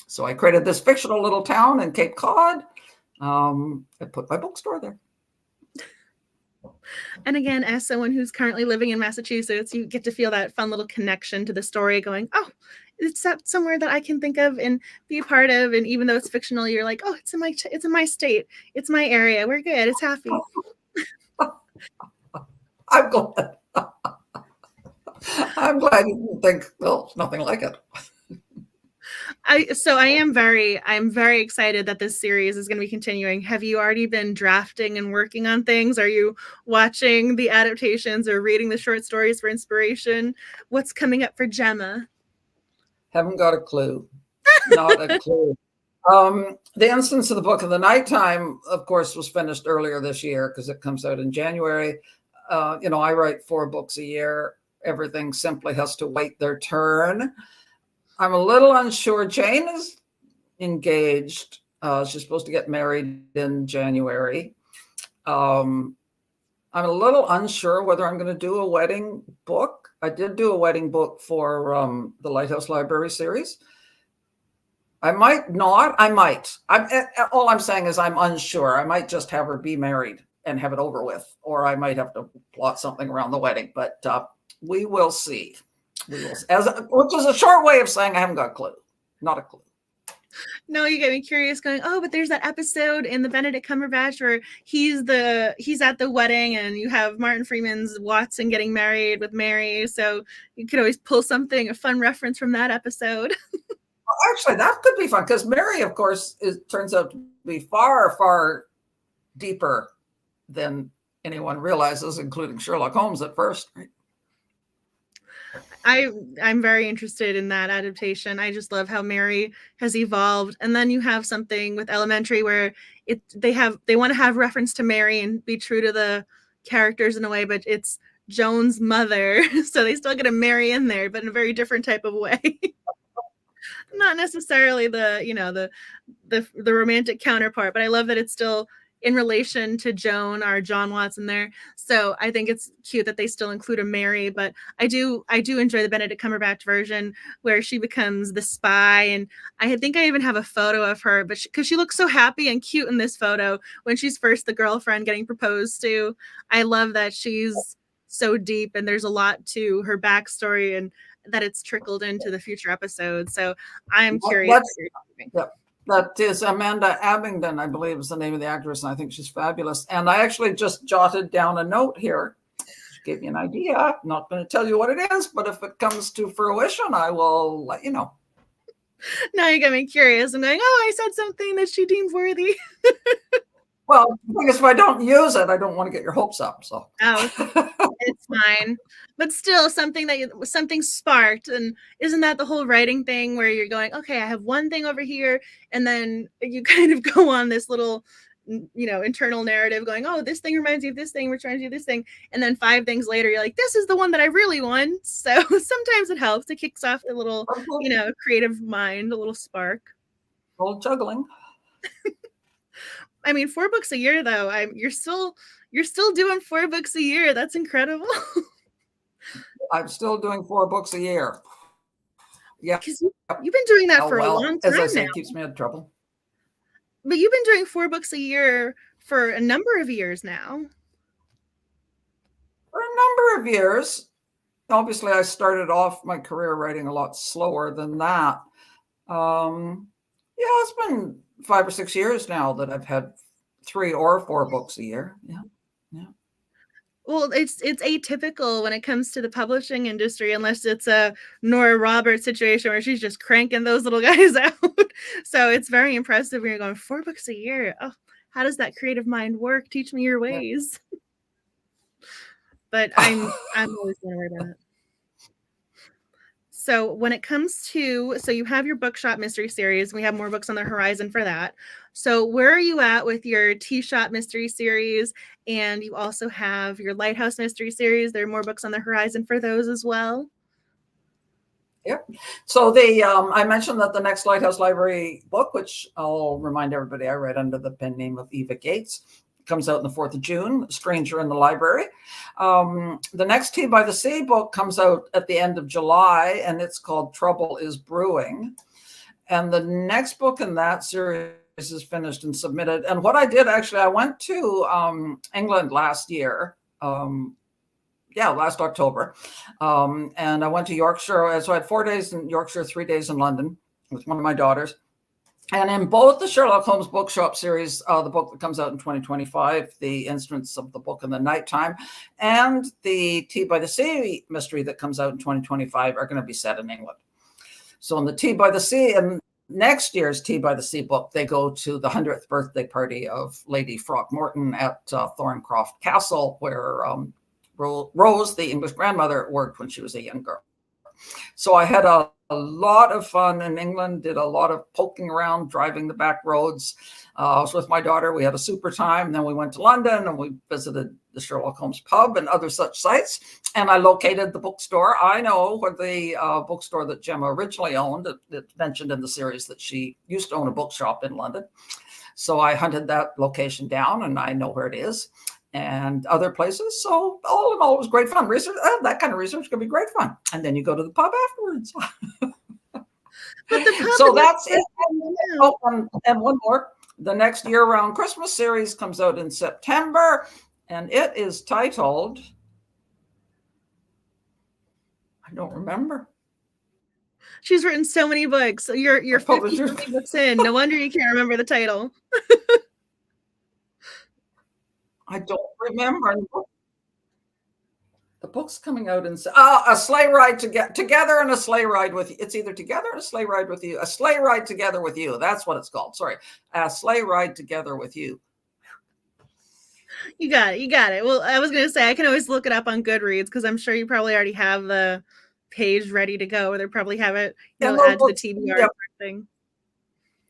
So I created this fictional little town in Cape Cod. I put my bookstore there. And again, as someone who's currently living in Massachusetts, you get to feel that fun little connection to the story going, oh, it's that somewhere that I can think of and be a part of. And even though it's fictional, you're like, oh, it's in my state. It's my area. We're good. It's happy. I'm glad. I'm glad you didn't think, well, it's nothing like it. I'm very excited that this series is going to be continuing. Have you already been drafting and working on things? Are you watching the adaptations or reading the short stories for inspiration? What's coming up for Gemma? Haven't got a clue. Not a clue. The Instance of the Book of the Nighttime, of course, was finished earlier this year because it comes out in January. I write 4 books a year. Everything simply has to wait their turn. I'm a little unsure. Jayne is engaged. She's supposed to get married in January. I'm a little unsure whether I'm going to do a wedding book. I did do a wedding book for the Lighthouse Library series. I might not. I might. All I'm saying is I'm unsure. I might just have her be married and have it over with, or I might have to plot something around the wedding. But we will see. Which is a short way of saying I haven't got a clue. Not a clue. No, you get me curious going, oh, but there's that episode in the Benedict Cumberbatch where he's at the wedding and you have Martin Freeman's Watson getting married with Mary. So you could always pull a fun reference from that episode. Well, actually, that could be fun because Mary, of course, turns out to be far, far deeper than anyone realizes, including Sherlock Holmes at first, right? I'm very interested in that adaptation. I just love how Mary has evolved. And then you have something with Elementary where they want to have reference to Mary and be true to the characters in a way, but it's Joan's mother. So they still get a Mary in there, but in a very different type of way. Not necessarily the romantic counterpart, but I love that it's still in relation to Joan or John Watson there. So I think it's cute that they still include a Mary, but I do enjoy the Benedict Cumberbatch version where she becomes the spy. And I think I even have a photo of her, but because she looks so happy and cute in this photo when she's first the girlfriend getting proposed to. I love that she's so deep and there's a lot to her backstory and that it's trickled into the future episodes. So I'm curious. That is Amanda Abingdon, I believe is the name of the actress, and I think she's fabulous. And I actually just jotted down a note here to give you an idea. I'm not going to tell you what it is, but if it comes to fruition, I will let you know. Now you got me curious. I'm going, oh, I said something that she deemed worthy. Well, the thing is, if I don't use it, I don't want to get your hopes up. So it's fine. But still something sparked. And isn't that the whole writing thing where you're going, okay, I have one thing over here. And then you kind of go on this little, internal narrative going, oh, this thing reminds you of this thing. We're trying to do this thing. And then 5 things later, you're like, this is the one that I really want. So sometimes it helps. It kicks off a little, creative mind, a little spark. Old juggling. I mean, 4 books a year, though. You're still doing 4 books a year. That's incredible. I'm still doing 4 books a year. Yeah, because you've been doing that for a long time. As I say, now. It keeps me out of trouble. But you've been doing 4 books a year for a number of years now. For a number of years. Obviously, I started off my career writing a lot slower than that. It's been 5 or 6 years now that I've had 3 or 4 books a year. Yeah. Well, it's atypical when it comes to the publishing industry, unless it's a Nora Roberts situation where she's just cranking those little guys out. So it's very impressive when you're going 4 books a year. Oh, how does that creative mind work? Teach me your ways. But I'm always wondering about it. So when it comes to, so you have your bookshop mystery series, we have more books on the horizon for that. So where are you at with your tea shop mystery series? And you also have your lighthouse mystery series. There are more books on the horizon for those as well. Yep. So the I mentioned that the next Lighthouse Library book, which I'll remind everybody I read under the pen name of Eva Gates, comes out on the 4th of June, Stranger in the Library. The next Tea by the Sea book comes out at the end of July, and it's called Trouble is Brewing. And the next book in that series is finished and submitted. And what I did, actually, I went to England last year, last October. And I went to Yorkshire. So I had 4 days in Yorkshire, 3 days in London with one of my daughters. And in both the Sherlock Holmes Bookshop series, the book that comes out in 2025, The Instruments of the Book in the Nighttime, and the Tea by the Sea mystery that comes out in 2025 are going to be set in England. So in the Tea by the Sea, and next year's Tea by the Sea book, they go to the 100th birthday party of Lady Throckmorton at Thorncroft Castle, where Rose, the English grandmother, worked when she was a young girl. So I had a lot of fun in England, did a lot of poking around, driving the back roads. I was with my daughter. We had a super time. Then we went to London and we visited the Sherlock Holmes pub and other such sites. And I located the bookstore. I know where the bookstore that Gemma originally owned, it mentioned in the series that she used to own a bookshop in London. So I hunted that location down and I know where it is. And other places. So all in all, it was great fun. Research, that kind of research can be great fun. And then you go to the pub afterwards. So that's it. And one more. The next year-round Christmas series comes out in September, and it is titled, I don't remember. She's written so many books. So you're 50 books in. No wonder you can't remember the title. I don't remember. The book's coming out in a sleigh ride together and a sleigh ride with you. It's either together or a sleigh ride with you. A sleigh ride together with you. That's what it's called. Sorry, a sleigh ride together with you. You got it. You got it. Well, I was going to say I can always look it up on Goodreads because I'm sure you probably already have the page ready to go, or they probably have it. Add to the TBR thing.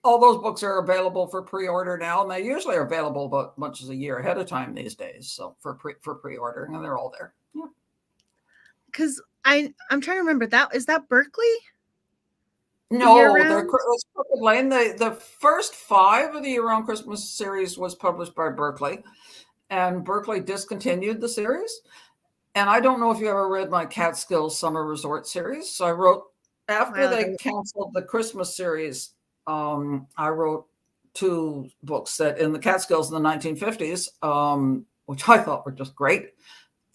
All those books are available for pre-order now, and they usually are available about much as a year ahead of time these days. So for pre-ordering, and they're all there. Yeah. Because I'm trying to remember, is that Berkeley? No, they're Crooked Lane. The first 5 of the year-round Christmas series was published by Berkeley, and Berkeley discontinued the series. And I don't know if you ever read my Catskills Summer Resort series. So I wrote after they canceled the Christmas series. I wrote 2 books set in the Catskills in the 1950s, which I thought were just great.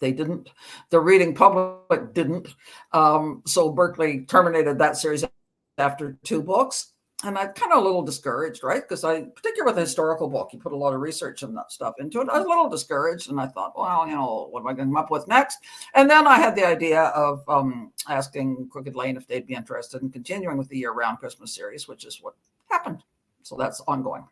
They didn't. The reading public didn't. So Berkeley terminated that series after 2 books. And I'm kind of a little discouraged, right? Because particularly with a historical book, you put a lot of research and that stuff into it. I was a little discouraged, and I thought, well, what am I going to come up with next? And then I had the idea of asking Crooked Lane if they'd be interested in continuing with the year-round Christmas series, which is what happened. So that's ongoing.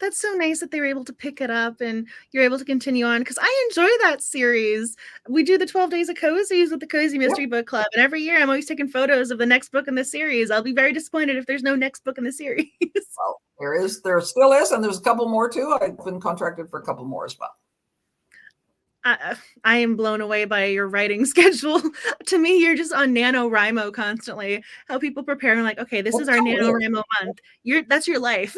That's so nice that they were able to pick it up and you're able to continue on, because I enjoy that series. We do the 12 Days of Cozies with the Cozy Mystery Book Club, and every year I'm always taking photos of the next book in the series. I'll be very disappointed if there's no next book in the series. Well, there still is, and there's a couple more too. I've been contracted for a couple more as well. I am blown away by your writing schedule. To me, you're just on NaNoWriMo constantly. How people prepare and like, okay, this is our NaNoWriMo month. That's your life.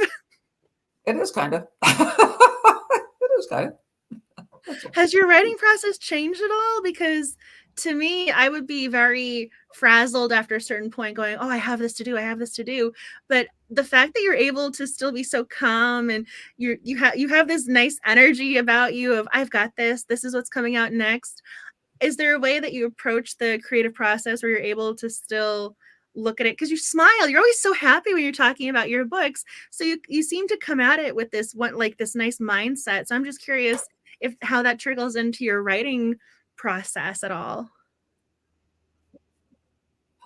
It is kind of. It is kind of. Has your writing process changed at all? Because to me, I would be very frazzled after a certain point going, oh, I have this to do. But the fact that you're able to still be so calm and you have this nice energy about you of, I've got this is what's coming out next. Is there a way that you approach the creative process where you're able to still look at it? Because you smile, you're always so happy when you're talking about your books. So you seem to come at it with this nice mindset. So I'm just curious if how that trickles into your writing process at all.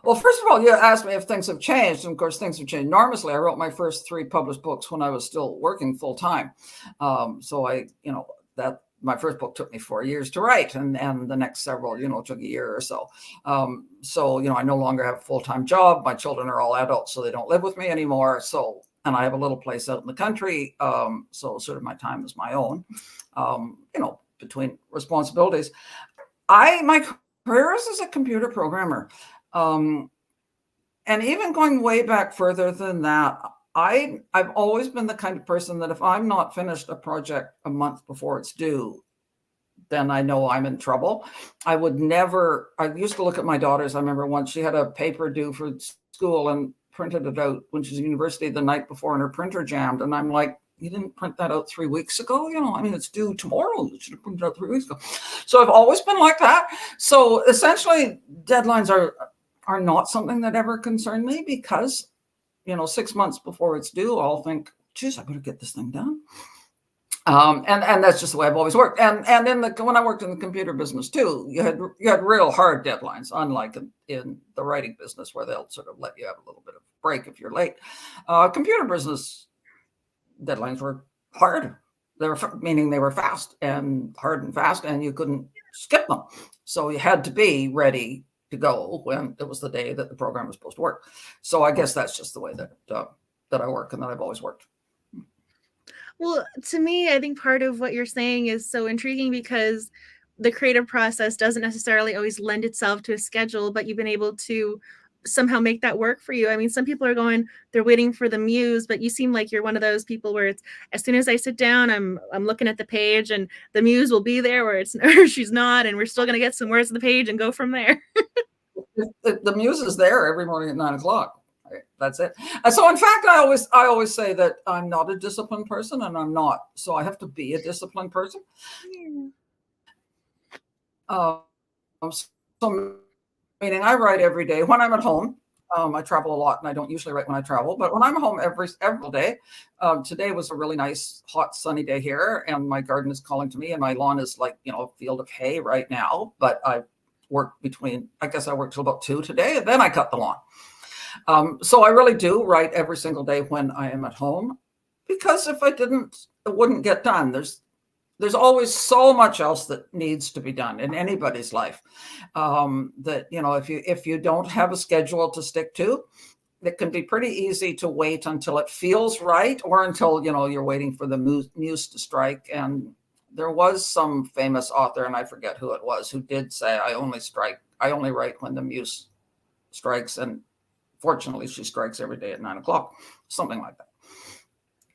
Well, first of all, you asked me if things have changed. And of course, things have changed enormously. I wrote my first 3 published books when I was still working full time. So that my first book took me 4 years to write, and the next several, took a year or so. I no longer have a full-time job. My children are all adults, so they don't live with me anymore. And I have a little place out in the country. So sort of my time is my own, between responsibilities. My career is as a computer programmer. And even going way back further than that, I've always been the kind of person that if I'm not finished a project a month before it's due, then I know I'm in trouble. I used to look at my daughters. I remember once she had a paper due for school and printed it out when she was in university the night before and her printer jammed. And I'm like, you didn't print that out 3 weeks ago? It's due tomorrow. You should have printed it out 3 weeks ago. So I've always been like that. So essentially deadlines are not something that ever concerned me because, 6 months before it's due, I'll think, geez, I better get this thing done. And that's just the way I've always worked. And when I worked in the computer business too, you had real hard deadlines, unlike in the writing business where they'll sort of let you have a little bit of break if you're late. Computer business deadlines were hard. Meaning they were fast and hard and fast, and you couldn't skip them. So you had to be ready to go when it was the day that the program was supposed to work. So I guess that's just the way that I work and that I've always worked. Well, to me, I think part of what you're saying is so intriguing because the creative process doesn't necessarily always lend itself to a schedule, but you've been able to somehow make that work for you. I mean, some people are they're waiting for the muse, but you seem like you're one of those people where it's as soon as I sit down, I'm looking at the page and the muse will be there or she's not, and we're still going to get some words on the page and go from there. The muse is there every morning at 9:00. That's it. So in fact, I always say that I'm not a disciplined person, and I'm not. So I have to be a disciplined person. Yeah. So meaning I write every day when I'm at home. I travel a lot, and I don't usually write when I travel. But when I'm home every day, today was a really nice, hot, sunny day here, and my garden is calling to me, and my lawn is like a field of hay right now. But I worked till about 2 today, and then I cut the lawn. So I really do write every single day when I am at home, because if I didn't, it wouldn't get done. There's always so much else that needs to be done in anybody's life. That if you don't have a schedule to stick to, it can be pretty easy to wait until it feels right, or until you're waiting for the muse to strike. And there was some famous author, and I forget who it was, who did say, I only write when the muse strikes. And fortunately, she strikes every day at 9:00, something like that.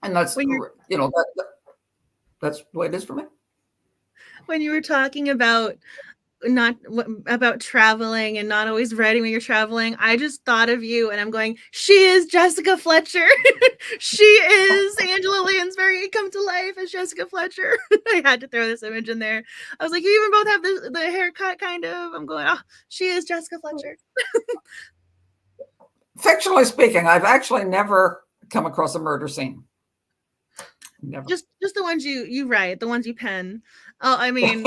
And that's that's the way it is for me. When you were talking about traveling and not always writing when you're traveling, I just thought of you, and I'm going, she is Jessica Fletcher. She is Angela Lansbury come to life as Jessica Fletcher. I had to throw this image in there. I was like, you even both have the haircut, kind of. I'm going, oh, she is Jessica Fletcher. Fictionally speaking, I've actually never come across a murder scene. Never. Just the ones you write, the ones you pen. Oh, I mean,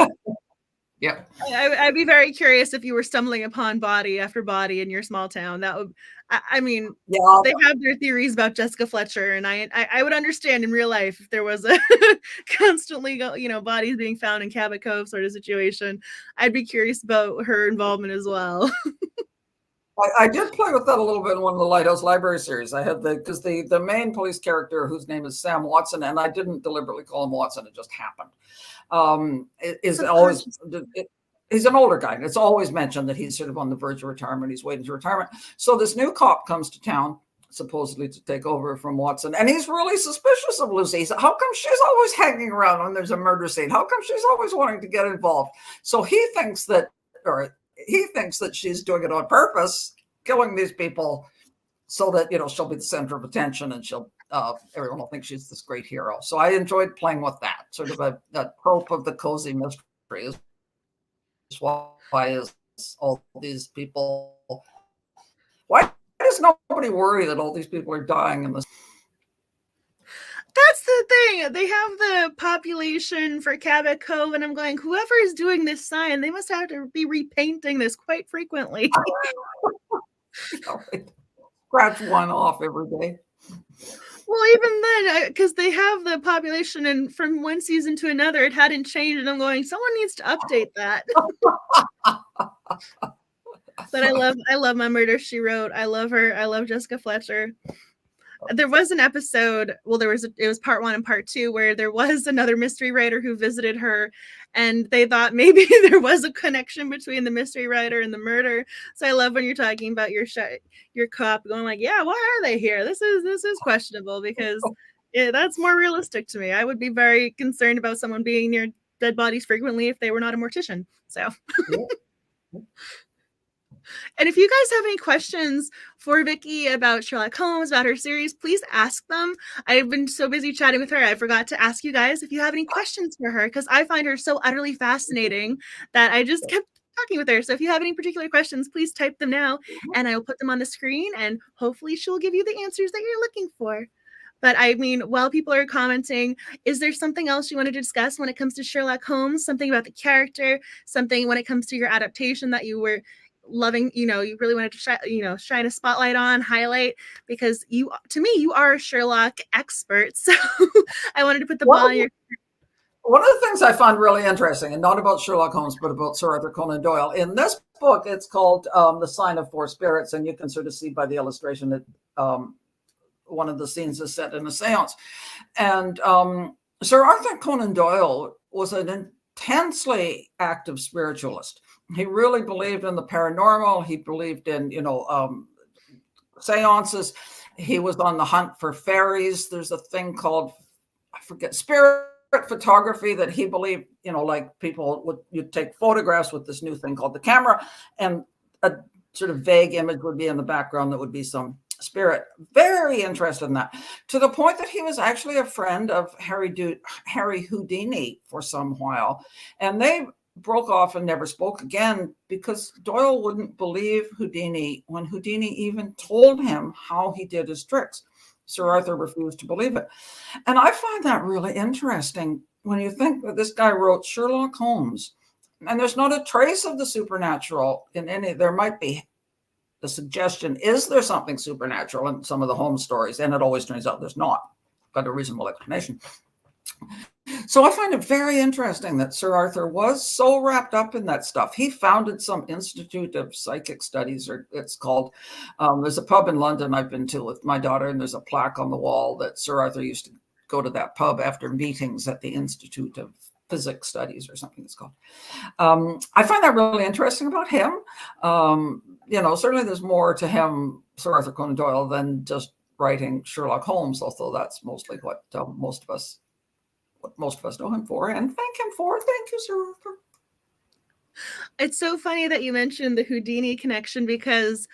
yeah. I'd be very curious if you were stumbling upon body after body in your small town. That would, I mean, yeah. They have their theories about Jessica Fletcher, and I would understand in real life if there was a constantly bodies being found in Cabot Cove sort of situation. I'd be curious about her involvement as well. I did play with that a little bit in one of the Lighthouse Library series. I had because the main police character, whose name is Sam Watson, and I didn't deliberately call him Watson, it just happened. He's an older guy, and it's always mentioned that he's sort of on the verge of retirement. He's waiting to retirement. So this new cop comes to town, supposedly to take over from Watson, and he's really suspicious of Lucy. He said, how come she's always hanging around when there's a murder scene? How come she's always wanting to get involved? So he thinks that she's doing it on purpose, killing these people so that she'll be the center of attention, and everyone will think she's this great hero. So I enjoyed playing with that sort of a trope of the cozy mystery. Why is all these people? Why does nobody worry that all these people are dying in this? That's the thing. they have the population for Cabot Cove, and I'm going, whoever is doing this sign, they must have to be repainting this quite frequently. Scratch one off every day. Well, even then, because they have the population, and from one season to another, it hadn't changed, and I'm going, someone needs to update that. But I love my Murder, She Wrote. I love her. I love Jessica Fletcher. There was an episode, well, it was part 1 and part 2, where there was another mystery writer who visited her, and they thought maybe there was a connection between the mystery writer and the murder. So I love when you're talking about your co-op going like, yeah, why are they here? This is questionable, because that's more realistic to me. I would be very concerned about someone being near dead bodies frequently if they were not a mortician. So. Yeah. And if you guys have any questions for Vicki about Sherlock Holmes, about her series, please ask them. I've been so busy chatting with her, I forgot to ask you guys if you have any questions for her, because I find her so utterly fascinating that I just kept talking with her. So if you have any particular questions, please type them now, and I will put them on the screen, and hopefully she'll give you the answers that you're looking for. But I mean, while people are commenting, is there something else you wanted to discuss when it comes to Sherlock Holmes? Something about the character, something when it comes to your adaptation that you were loving, you really wanted to shine a spotlight on, highlight, because to me you are a Sherlock expert, so I wanted to put the ball in your. One of the things I find really interesting, and not about Sherlock Holmes but about Sir Arthur Conan Doyle, in this book it's called The Sign of Four Spirits, and you can sort of see by the illustration that one of the scenes is set in a seance. And Sir Arthur Conan Doyle was an intensely active spiritualist. He really believed in the paranormal. He believed in, seances. He was on the hunt for fairies. There's a thing called, I forget, spirit photography that he believed, like you'd take photographs with this new thing called the camera, and a sort of vague image would be in the background that would be some spirit. Very interested in that, to the point that he was actually a friend of Harry Houdini for some while. And they broke off and never spoke again because Doyle wouldn't believe Houdini when Houdini even told him how he did his tricks. Sir Arthur refused to believe it. And I find that really interesting when you think that this guy wrote Sherlock Holmes, and there's not a trace of the supernatural in any. There might be the suggestion, is there something supernatural in some of the Holmes stories? And it always turns out there's not. Got a reasonable explanation. So I find it very interesting that Sir Arthur was so wrapped up in that stuff. He founded some Institute of Psychic Studies, or it's called. There's a pub in London I've been to with my daughter, and there's a plaque on the wall that Sir Arthur used to go to that pub after meetings at the Institute of Physics Studies or something it's called. I find that really interesting about him. Certainly there's more to him, Sir Arthur Conan Doyle, than just writing Sherlock Holmes, although that's mostly what most of us know him for and thank him for. Thank you, Sir Arthur. It's so funny that you mentioned the Houdini connection, because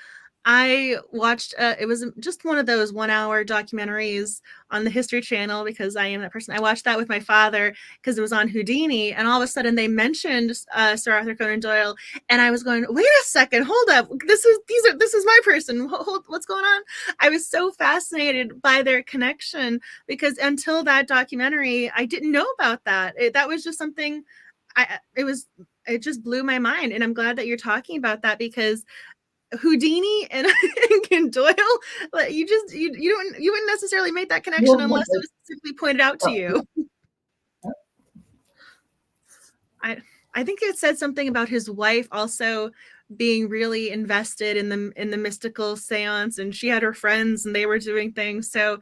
I watched, it was just one of those 1-hour documentaries on the History Channel, because I am that person. I watched that with my father because it was on Houdini, and all of a sudden they mentioned Sir Arthur Conan Doyle, and I was going, wait a second, hold up, this is my person. Hold, what's going on? I was so fascinated by their connection, because until that documentary, I didn't know about that. That was just something. It just blew my mind, and I'm glad that you're talking about that, because Houdini and Doyle, you wouldn't necessarily make that connection unless it was simply pointed out to you. I think it said something about his wife also being really invested in the mystical seance, and she had her friends and they were doing things. So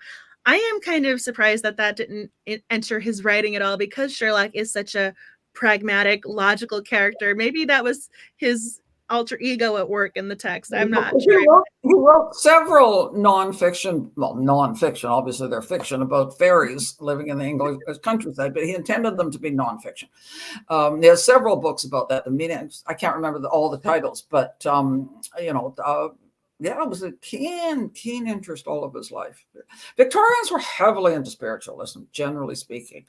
I am kind of surprised that didn't enter his writing at all, because Sherlock is such a pragmatic, logical character. Maybe that was his alter ego at work in the text. I'm not sure. He wrote several nonfiction, obviously they're fiction, about fairies living in the English countryside, but he intended them to be nonfiction. He has several books about that. I can't remember all the titles, but it was a keen interest all of his life. Victorians were heavily into spiritualism, generally speaking.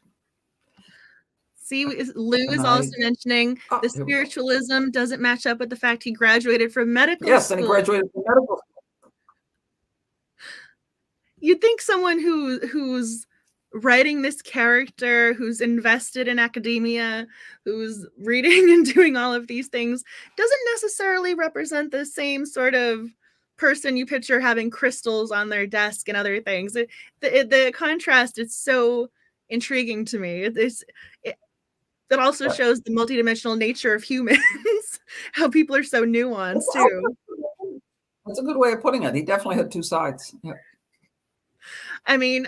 See, Lou is also mentioning the spiritualism doesn't match up with the fact he graduated from medical school. Yes, and he graduated from medical school. You'd think someone who's writing this character who's invested in academia, who's reading and doing all of these things, doesn't necessarily represent the same sort of person you picture having crystals on their desk and other things. The contrast is so intriguing to me. It also shows the multidimensional nature of humans, how people are so nuanced too. That's a good way of putting it. He definitely had two sides. Yeah. I mean,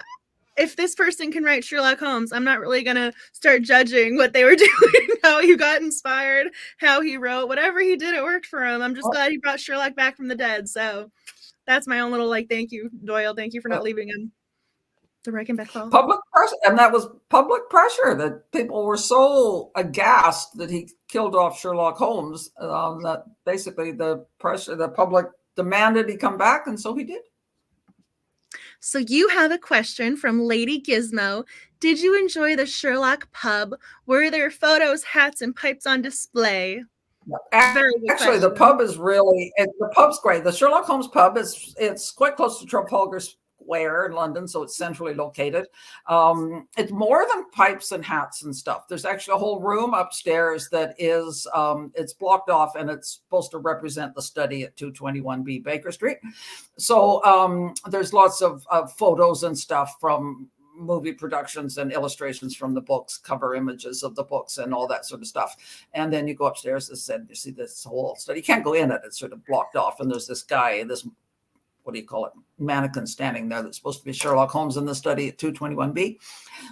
if this person can write Sherlock Holmes, I'm not really going to start judging what they were doing, how he got inspired, how he wrote, whatever he did, it worked for him. I'm just glad he brought Sherlock back from the dead. So that's my own little thank you, Doyle. Thank you for not leaving him the Reichenbach Hall. Public pressure, and that was public pressure that people were so aghast that he killed off Sherlock Holmes that basically the public demanded he come back, and so he did. So you have a question from Lady Gizmo. Did you enjoy the Sherlock pub? Were there photos, hats, and pipes on display? Actually, the pub is the pub's great. The Sherlock Holmes pub it's quite close to Trafalgar Square in London, so it's centrally located. It's more than pipes and hats and stuff. There's actually a whole room upstairs that is it's blocked off, and it's supposed to represent the study at 221B Baker Street. So there's lots of photos and stuff from movie productions and illustrations from the books, cover images of the books and all that sort of stuff. And then you go upstairs, as I said, you see this whole study. You can't go in it. It's sort of blocked off. And there's this guy, what do you call it, mannequin standing there that's supposed to be Sherlock Holmes in the study at 221B.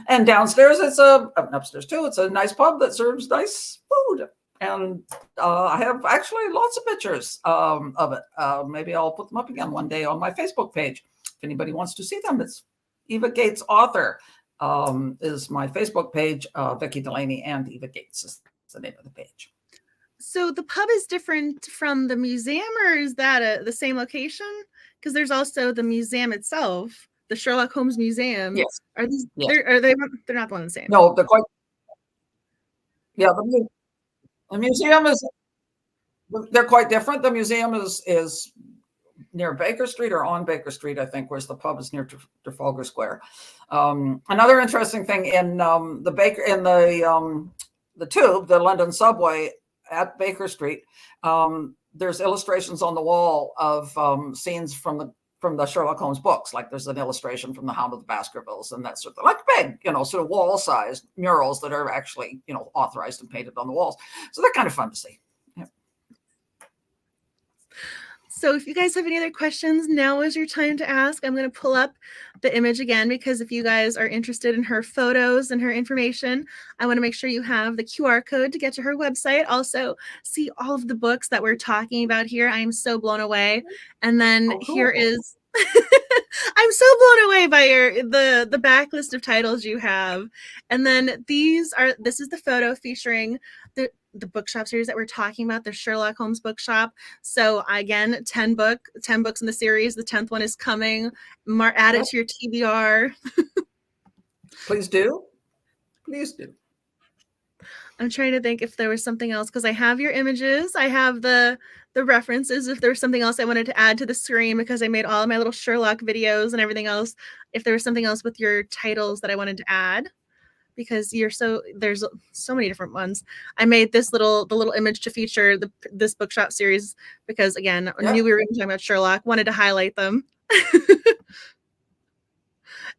And downstairs, upstairs too, it's a nice pub that serves nice food. And I have actually lots of pictures of it. Maybe I'll put them up again one day on my Facebook page. If anybody wants to see them, it's Eva Gates Author is my Facebook page. Vicki Delany and Eva Gates is the name of the page. So the pub is different from the museum, or is that the same location? Because there's also the museum itself, the Sherlock Holmes Museum. Yes. Are these? Yes. They're not the one the same. No, they're quite. Yeah, the museum is. They're quite different. The museum is near Baker Street or on Baker Street, I think, whereas the pub is near Trafalgar Square. Another interesting thing in the tube, the London subway at Baker Street, there's illustrations on the wall of scenes from the Sherlock Holmes books. Like there's an illustration from The Hound of the Baskervilles and that sort of, like big, sort of wall-sized murals that are actually, authorized and painted on the walls. So they're kind of fun to see. So if you guys have any other questions, now is your time to ask. I'm going to pull up the image again, because if you guys are interested in her photos and her information, I want to make sure you have the QR code to get to her website. Also, see all of the books that we're talking about here. I am so blown away. And then here is, I'm so blown away by the backlist of titles you have. And then this is the photo featuring the bookshop series that we're talking about, the Sherlock Holmes Bookshop. So again, 10 books in the series. The 10th one is coming. Add it to your TBR. Please do. Please do. I'm trying to think if there was something else, because I have your images. I have the references. If there was something else I wanted to add to the screen, because I made all of my little Sherlock videos and everything else. If there was something else with your titles that I wanted to add, because there's so many different ones. I made the little image to feature this bookshop series because, again, I knew we were talking about Sherlock, wanted to highlight them.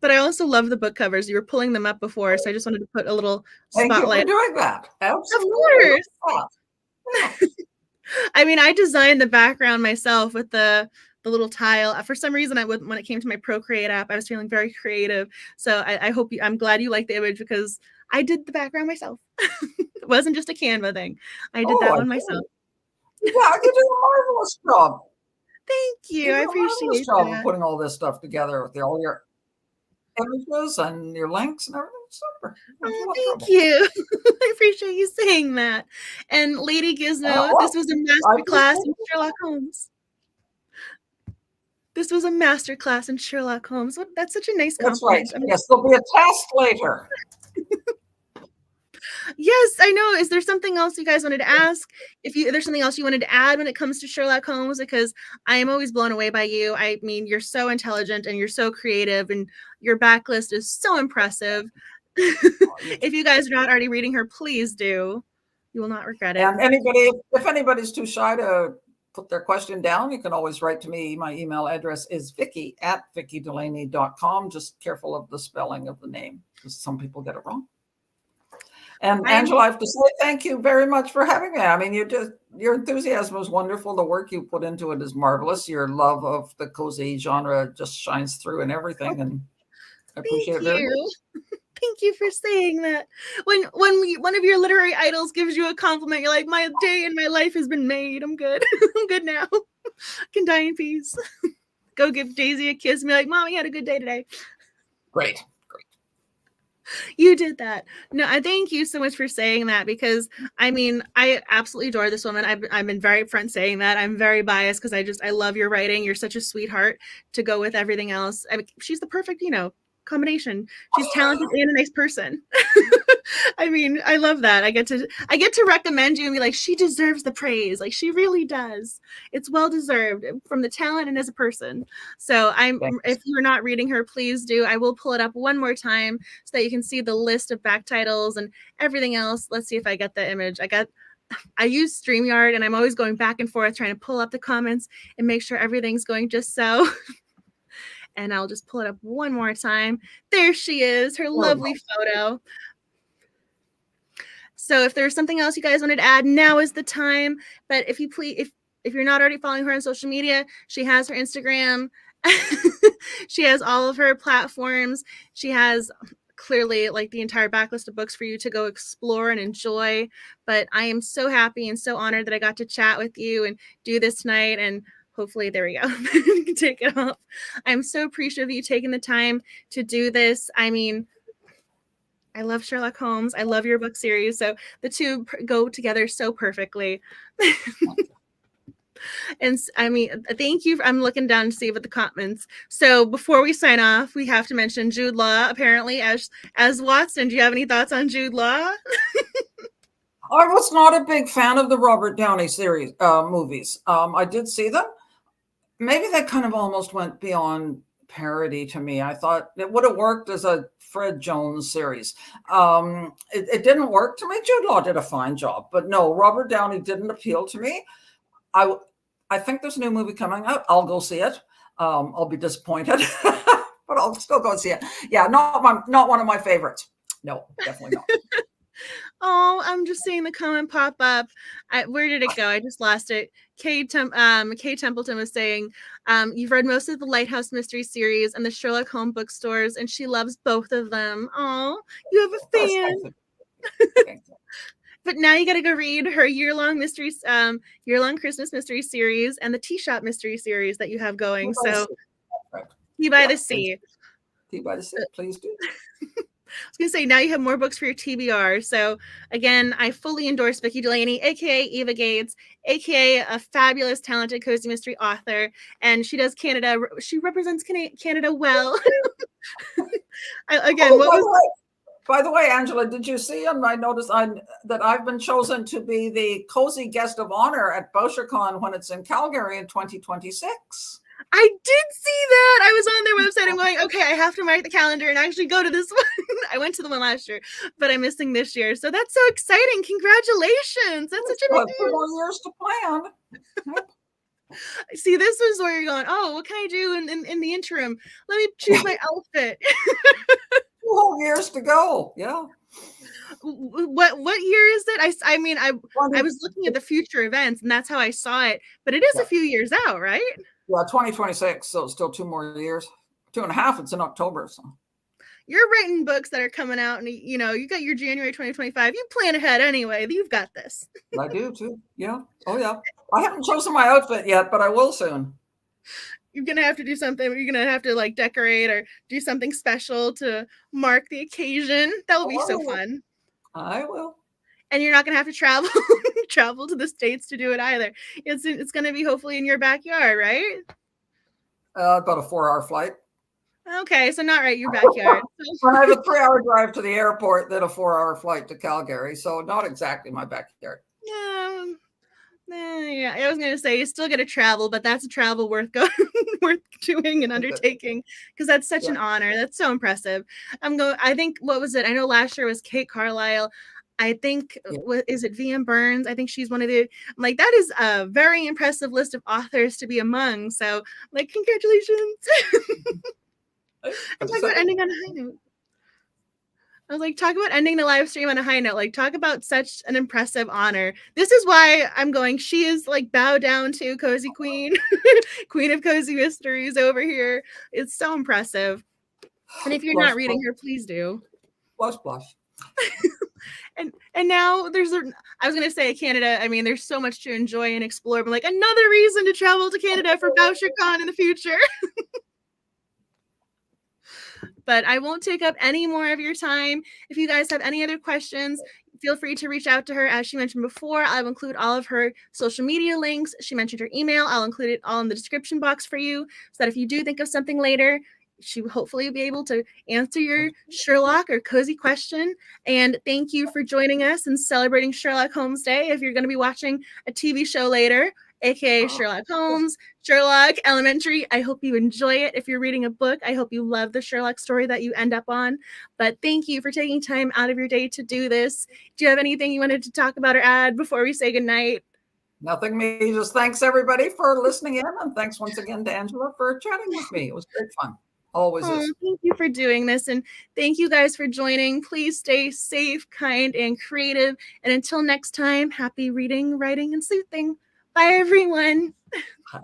But I also love the book covers. You were pulling them up before, so I just wanted to put a little spotlight. Thank you for doing that. Absolutely. Of course. I mean, I designed the background myself with the little tile. For some reason, when it came to my Procreate app, I was feeling very creative. So I'm glad you like the image, because I did the background myself. It wasn't just a Canva thing. I did that one myself. Yeah, you did a marvelous job. Thank you. I appreciate job of putting all this stuff together with all your images and your links and everything. Super. Thank you. I appreciate you saying that. And Lady Gizmo, this was a master class in Sherlock Holmes. This was a master class in Sherlock Holmes. That's such a nice compliment. That's right. Yes, there'll be a test later. Yes, I know. Is there something else you guys wanted to ask? There's something else you wanted to add when it comes to Sherlock Holmes, because I am always blown away by you. I mean, you're so intelligent and you're so creative, and your backlist is so impressive. If you guys are not already reading her, please do. You will not regret it. And if anybody's too shy to put their question down, you can always write to me. My email address is vicky@vickidelany.com. Just careful of the spelling of the name, because some people get it wrong. And Angela, I have to say thank you very much for having me. I mean, your enthusiasm is wonderful. The work you put into it is marvelous. Your love of the cozy genre just shines through in everything, and I appreciate it very much. Thank you for saying that. When one of your literary idols gives you a compliment, you're like, my day in my life has been made. I'm good. I'm good now. I can die in peace. Go give Daisy a kiss and be like, Mommy had a good day today. Great. You did that. No, I thank you so much for saying that, because I mean, I absolutely adore this woman. I've been very upfront saying that. I'm very biased because I love your writing. You're such a sweetheart to go with everything else. I mean, she's the perfect, combination. She's talented and a nice person. I mean, I love that. I get to recommend you and be like, she deserves the praise. Like, she really does. It's well deserved from the talent and as a person. So if you're not reading her, please do. I will pull it up one more time so that you can see the list of back titles and everything else. Let's see if I get the image. I use StreamYard, and I'm always going back and forth trying to pull up the comments and make sure everything's going just so. And I'll just pull it up one more time. There she is, her lovely photo. So if there's something else you guys wanted to add, now is the time. But if you're not already following her on social media, she has her Instagram. She has all of her platforms. She has clearly like the entire backlist of books for you to go explore and enjoy. But I am so happy and so honored that I got to chat with you and do this tonight. And hopefully, there we go. You can take it off. I'm so appreciative of you taking the time to do this. I mean, I love Sherlock Holmes. I love your book series. So the two go together so perfectly. And I mean, thank you. I'm looking down to see what the comments. So before we sign off, we have to mention Jude Law, apparently, as Watson. Do you have any thoughts on Jude Law? I was not a big fan of the Robert Downey series movies. I did see them. Maybe that kind of almost went beyond parody to me. I thought it would have worked as a Fred Jones series. It didn't work to me. Jude Law did a fine job, but no, Robert Downey didn't appeal to me. I think there's a new movie coming out. I'll go see it. I'll be disappointed, but I'll still go see it. Yeah, not one of my favorites. No, definitely not. Oh, I'm just seeing the comment pop up. Where did it go? I just lost it. Kay Templeton was saying, you've read most of the Lighthouse Mystery series and the Sherlock Holmes bookstores, and she loves both of them. Oh, you have a fan. But now you got to go read her year-long Christmas mystery series and the Tea Shop mystery series that you have going. So, Tea by the Sea. Tea by the Sea, please do. I was going to say, now you have more books for your TBR. So again, I fully endorse Vicki Delany, aka Eva Gates, aka a fabulous, talented cozy mystery author. And she does Canada. She represents Canada well. By the way, Angela, did you see? And I noticed that I've been chosen to be the cozy guest of honor at BoucherCon when it's in Calgary in 2026. I did see that. I was on their website. I'm going, okay, I have to mark the calendar and actually go to this one. I went to the one last year, but I'm missing this year. So that's so exciting. Congratulations. That's such a big deal. 2 more years to plan. See, this is where you're going, oh, what can I do in the interim? Let me choose my outfit. 2 whole years to go. Yeah. What year is it? I was looking at the future events, and that's how I saw it. But it is a few years out, right? Yeah, 2026. So it's still 2 more years. 2.5. It's in October. So you're writing books that are coming out, and you got your January 2025. You plan ahead anyway. You've got this. I do too. Yeah. Oh yeah. I haven't chosen my outfit yet, but I will soon. You're gonna have to do something. You're gonna have to like decorate or do something special to mark the occasion. That will be so fun. I will. And you're not gonna have to travel to the States to do it either. It's gonna be hopefully in your backyard, right? About a 4-hour flight. Okay, so not right your backyard. And I have a 3-hour drive to the airport, then a 4-hour flight to Calgary. So not exactly my backyard. Yeah, yeah. I was gonna say you still got to travel, but that's a travel worth going, worth doing and undertaking because that's such an honor. That's so impressive. I think what was it? I know last year was Kate Carlisle. I think what is it? VM Burns. I think she's one of the. I'm like, that is a very impressive list of authors to be among. So like, congratulations. And talk about ending on a high note. I was like, talk about ending the live stream on a high note. Like, talk about such an impressive honor. This is why I'm going. She is like bow down to Cozy Queen, Queen of Cozy Mysteries over here. It's so impressive. And if you're not reading her, please do. Blush, blush. And now I was gonna say Canada. I mean, there's so much to enjoy and explore. But like another reason to travel to Canada for BoucherCon in the future. But I won't take up any more of your time. If you guys have any other questions, feel free to reach out to her. As she mentioned before, I'll include all of her social media links. She mentioned her email. I'll include it all in the description box for you so that if you do think of something later, she will hopefully be able to answer your Sherlock or cozy question. And thank you for joining us and celebrating Sherlock Holmes Day. If you're going to be watching a TV show later, aka Sherlock Holmes, Sherlock Elementary, I hope you enjoy it. If you're reading a book, I hope you love the Sherlock story that you end up on. But thank you for taking time out of your day to do this. Do you have anything you wanted to talk about or add before we say goodnight? Nothing, me. Just thanks everybody for listening in, and thanks once again to Angela for chatting with me. It was great fun. Always is. Thank you for doing this, and thank you guys for joining. Please stay safe, kind, and creative. And until next time, happy reading, writing, and sleuthing. Bye, everyone. Bye.